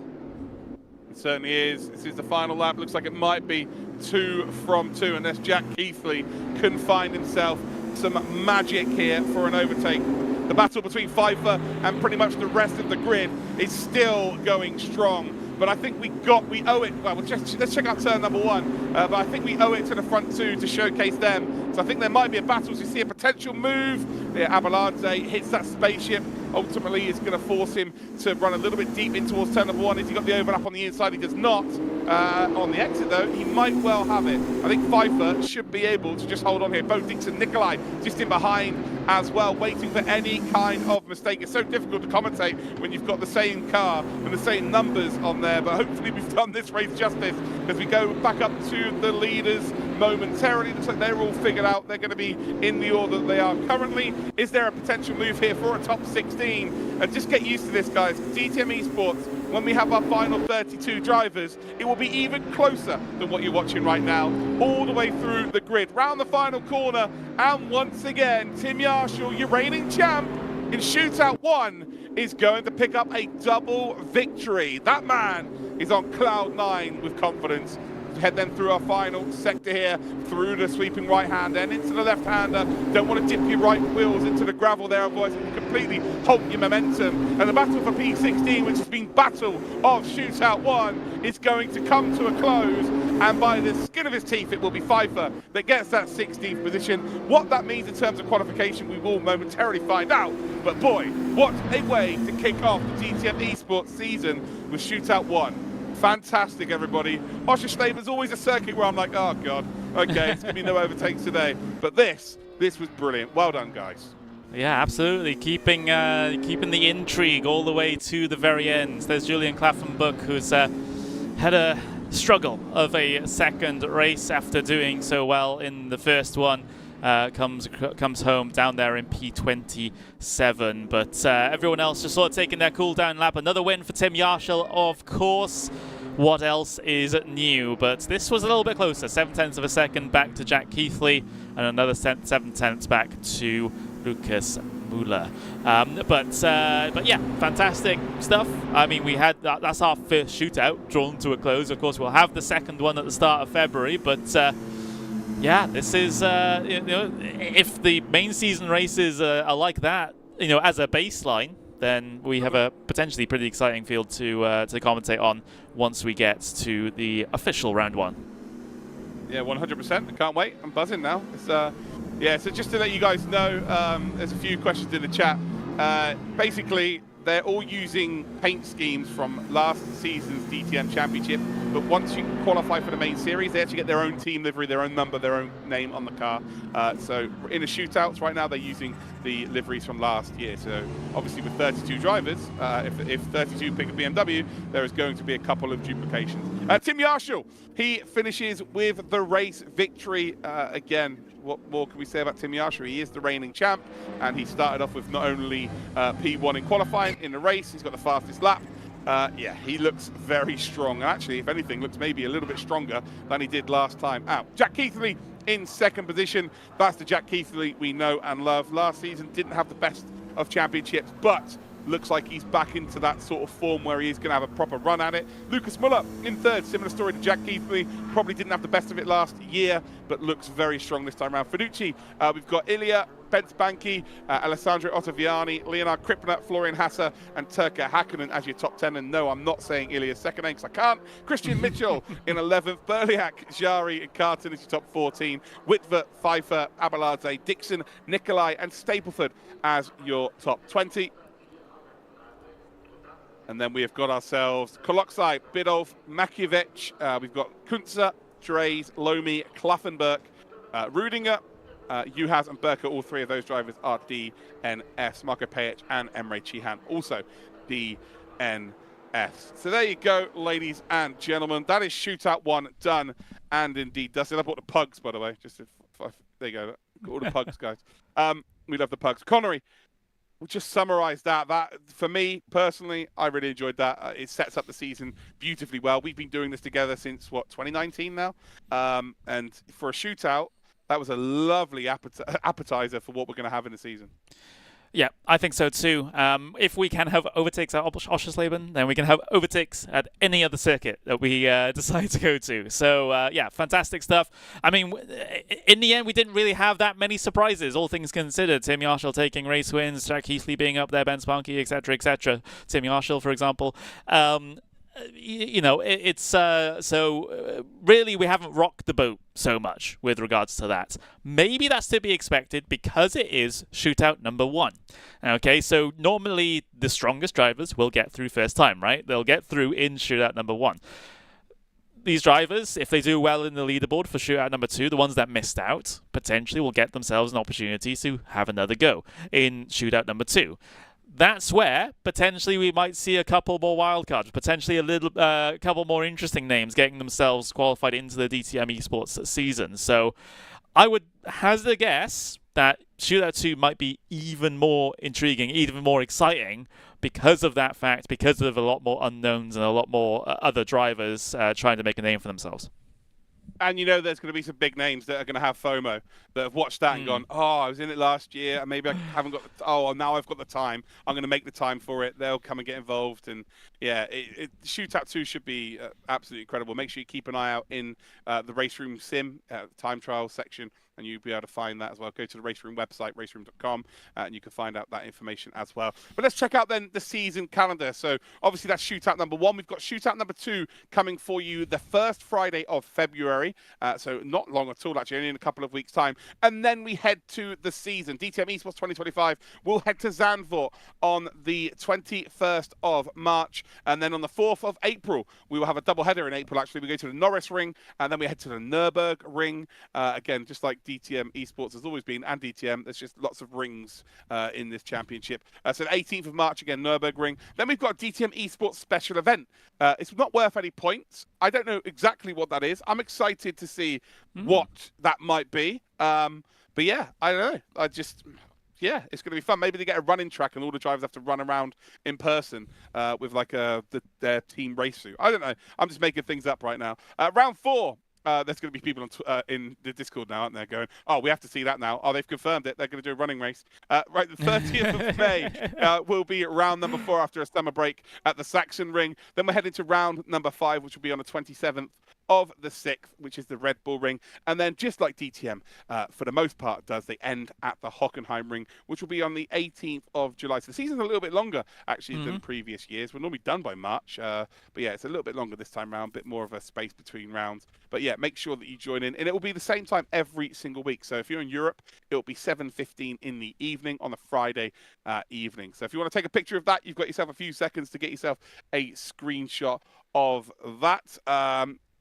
It certainly is. This is the final lap. Looks like it might be 2 from 2, unless Jack Keithley can find himself some magic here for an overtake. The battle between Pfeiffer and pretty much the rest of the grid is still going strong. But I think we owe it, well, let's check out turn number 1, but I think we owe it to the front 2 to showcase them. So I think there might be a battle, as we see a potential move. Abelarde hits that spaceship, ultimately is going to force him to run a little bit deep in towards turn number 1. Has he got the overlap on the inside? He does not. On the exit though, he might well have it. I think Pfeiffer should be able to just hold on here. Bo Dixon, Nikolai just in behind as well, waiting for any kind of mistake. It's so difficult to commentate when you've got the same car and the same numbers on there, but hopefully we've done this race justice as we go back up to the leaders momentarily. Looks like they're all figured out. They're going to be in the order that they are currently. Is there a potential move here for a top 16? And just get used to this, guys. DTM Esports, when we have our final 32 drivers, it will be even closer than what you're watching right now, all the way through the grid, round the final corner, and once again, Tim Yarshall, your reigning champ in Shootout 1, is going to pick up a double victory. That man is on cloud 9 with confidence. Head then through our final sector here, through the sweeping right hand, then into the left hander. Don't want to dip your right wheels into the gravel there, otherwise it can completely halt your momentum. And the battle for P16, which has been battle of Shootout 1, is going to come to a close. And by the skin of his teeth, it will be Pfeiffer that gets that 16th position. What that means in terms of qualification, we will momentarily find out. But boy, what a way to kick off the DTM Esports season with Shootout 1. Fantastic, everybody. Oschersleben is always a circuit where I'm like, oh God, okay, it's going to be no overtakes today. But this was brilliant. Well done, guys. Yeah, absolutely. Keeping the intrigue all the way to the very end. There's Julian Klaffenbuck, who's had a struggle of a second race after doing so well in the first one. Comes home down there in P27, but everyone else just sort of taking their cool down lap. Another win for Tim Yarshall, of course. What else is new? But this was a little bit closer. 7/10 of a second back to Jack Keithley, and another 7/10 back to Lucas Müller. But yeah, fantastic stuff. I mean, we had that's our first shootout drawn to a close. Of course, we'll have the second one at the start of February, but yeah, this is if the main season races are like that, as a baseline, then we have a potentially pretty exciting field to commentate on once we get to the official round one. Yeah, 100%. I can't wait. I'm buzzing now. It's yeah. So just to let you guys know, there's a few questions in the chat. Basically, they're all using paint schemes from last season's DTM Championship, but once you qualify for the main series, they actually get their own team livery, their own number, their own name on the car. So in the shootouts right now, they're using the liveries from last year. So obviously with 32 drivers, if 32 pick a BMW, there is going to be a couple of duplications. Tim Yarshall, he finishes with the race victory. Again, what more can we say about Tim Yarshall? He is the reigning champ, and he started off with not only P1 in qualifying in the race, he's got the fastest lap. Yeah, he looks very strong. Actually, if anything, looks maybe a little bit stronger than he did last time out. Jack Keithley in second position. That's the Jack Keithley we know and love. Last season didn't have the best of championships, but looks like he's back into that sort of form where he's going to have a proper run at it. Lucas Müller in third, similar story to Jack Keithley. Probably didn't have the best of it last year, but looks very strong this time around. Fiducci, we've got Ilya Bensbanki, Alessandro Ottaviani, Leonard Krippner, Florian Hasser, and Turka Hakkinen as your top 10. And no, I'm not saying Ilya's second name because I can't. Christian Mitchell in 11th, Berliak, Jari, and Carton is your top 14. Witwer, Pfeiffer, Abeladze, Dixon, Nikolai, and Stapleford as your top 20. And then we have got ourselves Koloksai, Bidolf, Makievich. We've got Kunze, Dreys, Lomi, Klaffenberg, Rudinger, Juhas, and Berker. All three of those drivers are DNS. Marko Pejic and Emre Cihan also DNS. So there you go, ladies and gentlemen. That is Shootout 1 done and indeed dusted. I bought the pugs, by the way. There you go. Got all the pugs, guys. We love the pugs. Connery. We'll just summarize that. That, for me, personally, I really enjoyed that. It sets up the season beautifully well. We've been doing this together since, what, 2019 now? And for a shootout, that was a lovely appetizer for what we're going to have in the season. Yeah, I think so too. If we can have overtakes at Oschersleben, then we can have overtakes at any other circuit that we decide to go to. So, yeah, fantastic stuff. I mean, in the end, we didn't really have that many surprises, all things considered. Tim Yarshall taking race wins, Jack Keithley being up there, Ben Spanky, etc., etc. Tim Yarshall, for example. Really we haven't rocked the boat so much with regards to that. Maybe that's to be expected because it is shootout number 1. Okay, so normally the strongest drivers will get through first time, right? They'll get through in shootout number 1. These drivers, if they do well in the leaderboard for shootout number 2, the ones that missed out, potentially will get themselves an opportunity to have another go in shootout number 2. That's where potentially we might see a couple more wildcards, potentially a couple more interesting names getting themselves qualified into the DTM eSports season. So I would hazard a guess that Shootout 2 might be even more intriguing, even more exciting because of that fact, because of a lot more unknowns and a lot more other drivers trying to make a name for themselves. And you know there's going to be some big names that are going to have FOMO, that have watched that and gone, oh, I was in it last year, and maybe I haven't got now I've got the time. I'm going to make the time for it. They'll come and get involved. And yeah, Shootout 2 should be absolutely incredible. Make sure you keep an eye out in the Race Room Sim time trial section, and you'll be able to find that as well. Go to the Race Room website, raceroom.com, and you can find out that information as well. But let's check out then the season calendar. So obviously that's Shootout number 1. We've got Shootout number 2 coming for you the first Friday of February. So not long at all, actually, only in a couple of weeks' time. And then we head to the season. DTM eSports 2025 will head to Zandvoort on the 21st of March. And then on the 4th of April, we will have a double header in April, actually. We go to the Norris Ring, and then we head to the Nürburgring. Again, just like DTM Esports has always been, and DTM. There's just lots of rings in this championship. So the 18th of March, again, Nürburgring. Then we've got a DTM Esports special event. It's not worth any points. I don't know exactly what that is. I'm excited to see what that might be. But yeah, I don't know. Yeah, it's going to be fun. Maybe they get a running track and all the drivers have to run around in person with like their team race suit. I don't know. I'm just making things up right now. Round 4. There's going to be people in the Discord now, aren't there, going, oh, we have to see that now. Oh, they've confirmed it. They're going to do a running race. Right, the 30th of May will be round number 4 after a summer break at the Saxon Ring. Then we're heading to round number 5, which will be on the 27th of the 6th, which is the Red Bull Ring. And then just like DTM, for the most part, they end at the Hockenheim Ring, which will be on the 18th of July. So the season's a little bit longer, actually, than previous years. We're normally done by March. But yeah, it's a little bit longer this time around, a bit more of a space between rounds. But yeah, make sure that you join in. And it will be the same time every single week. So if you're in Europe, it will be 7:15 in the evening on a Friday evening. So if you want to take a picture of that, you've got yourself a few seconds to get yourself a screenshot of that.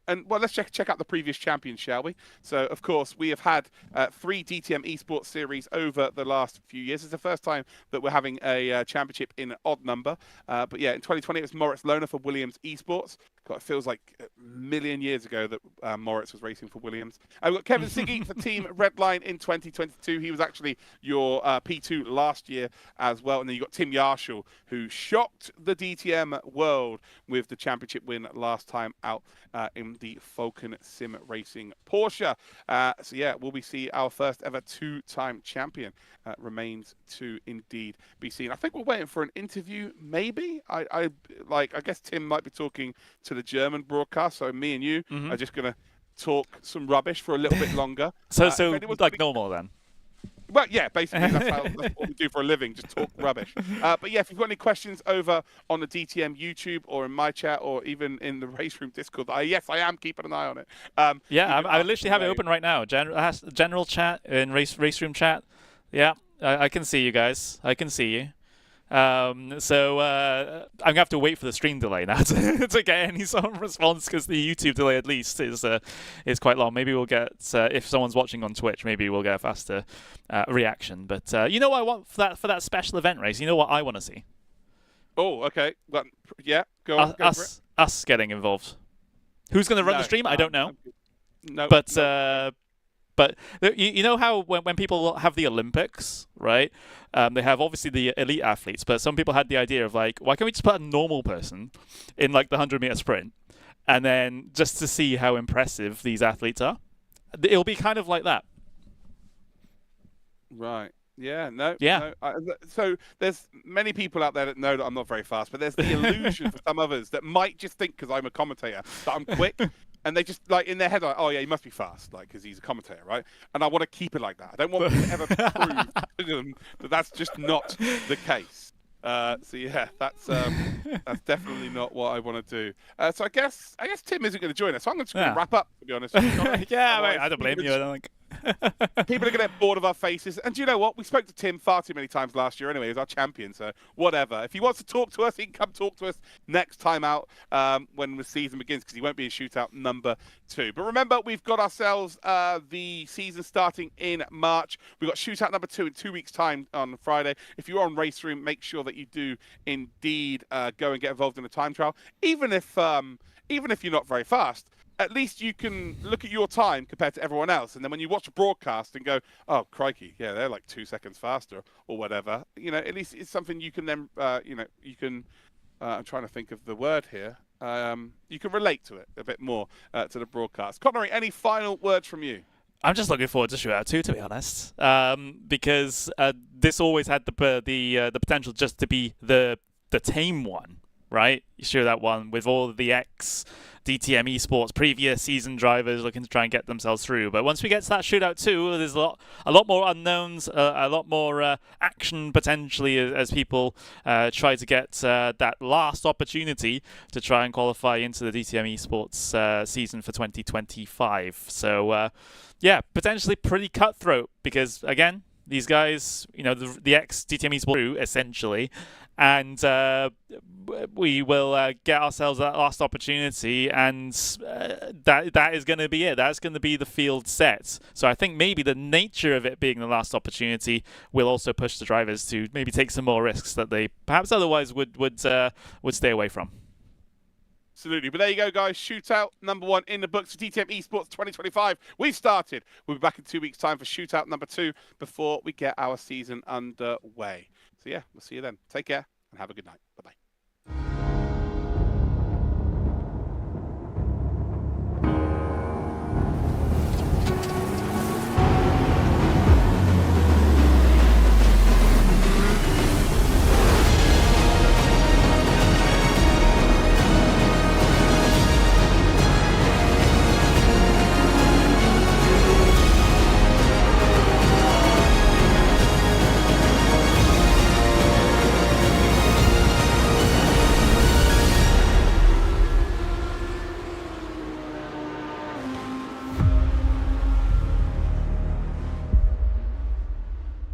And well, let's check out the previous champions, shall we? So, of course, we have had 3 DTM Esports series over the last few years. It's the first time that we're having a championship in an odd number. But yeah, in 2020, it was Moritz Lohner for Williams Esports. God, it feels like a million years ago that Moritz was racing for Williams. And we've got Kevin Siggy for Team Redline in 2022. He was actually your P2 last year as well. And then you've got Tim Yarshall, who shocked the DTM world with the championship win last time out in the Falcon Sim Racing Porsche. So yeah, will we see our first ever 2-time champion? Remains to indeed be seen. I think we're waiting for an interview, maybe. I guess Tim might be talking to the German broadcast, so me and you are just going to talk some rubbish for a little bit longer. So like normal then? Well, yeah, basically that's what we do for a living, just talk rubbish. But yeah, if you've got any questions over on the DTM YouTube or in my chat or even in the Race Room Discord, yes, I am keeping an eye on it. Yeah, I literally have it open right now. General chat and race room chat. Yeah, I can see you guys. I can see you. So I'm gonna have to wait for the stream delay now to get any sort of response, because the YouTube delay at least is quite long. Maybe we'll get if someone's watching on Twitch, maybe we'll get a faster reaction. But you know what I want for that special event race? You know what I want to see? Oh, okay. Well, yeah, go on. Us getting involved. Who's going to run the stream? I don't know. No, But you know how when people have the Olympics, right? They have obviously the elite athletes, but some people had the idea of like, why can't we just put a normal person in like the 100-meter sprint, and then just to see how impressive these athletes are? It'll be kind of like that. Right. Yeah, no. Yeah. No. So there's many people out there that know that I'm not very fast, but there's the illusion for some others that might just think, because I'm a commentator, that I'm quick. And they just, like, in their head, like, oh, yeah, he must be fast, like, because he's a commentator, right? And I want to keep it like that. I don't want to ever prove to them that that's just not the case. So, yeah, that's definitely not what I want to do. So I guess Tim isn't going to join us. So I'm just going to wrap up, to be honest. Yeah, I don't blame you. I don't think. People are going to get bored of our faces. And do you know what? We spoke to Tim far too many times last year anyway. He was our champion, so whatever. If he wants to talk to us, he can come talk to us next time out when the season begins, because he won't be in shootout number 2. But remember, we've got ourselves the season starting in March. We've got shootout number 2 in 2 weeks' time on Friday. If you're on Race Room, make sure that you do indeed go and get involved in a time trial. Even if you're not very fast, at least you can look at your time compared to everyone else. And then when you watch a broadcast and go, oh, crikey, yeah, they're like 2 seconds faster or whatever, you know, at least it's something you can then, you can, I'm trying to think of the word here. You can relate to it a bit more to the broadcast. Connery, any final words from you? I'm just looking forward to Shootout 2, to be honest, because this always had the potential just to be the tame one, right? Shootout One with all of the DTM Esports previous season drivers looking to try and get themselves through. But once we get to that Shootout 2, there's a lot more unknowns, a lot more action potentially as people try to get that last opportunity to try and qualify into the DTM Esports season for 2025. So, yeah, potentially pretty cutthroat because, again, these guys, you know, the ex-DTM Esports crew, essentially, and we will get ourselves that last opportunity, and that is going to be it. That's going to be the field set. So I think maybe the nature of it being the last opportunity will also push the drivers to maybe take some more risks that they perhaps otherwise would stay away from. Absolutely. But there you go, guys. Shootout #1 in the books for DTM Esports 2025. We've started. We'll be back in 2 weeks' time for Shootout #2 before we get our season underway. So, yeah, we'll see you then. Take care and have a good night. Bye-bye.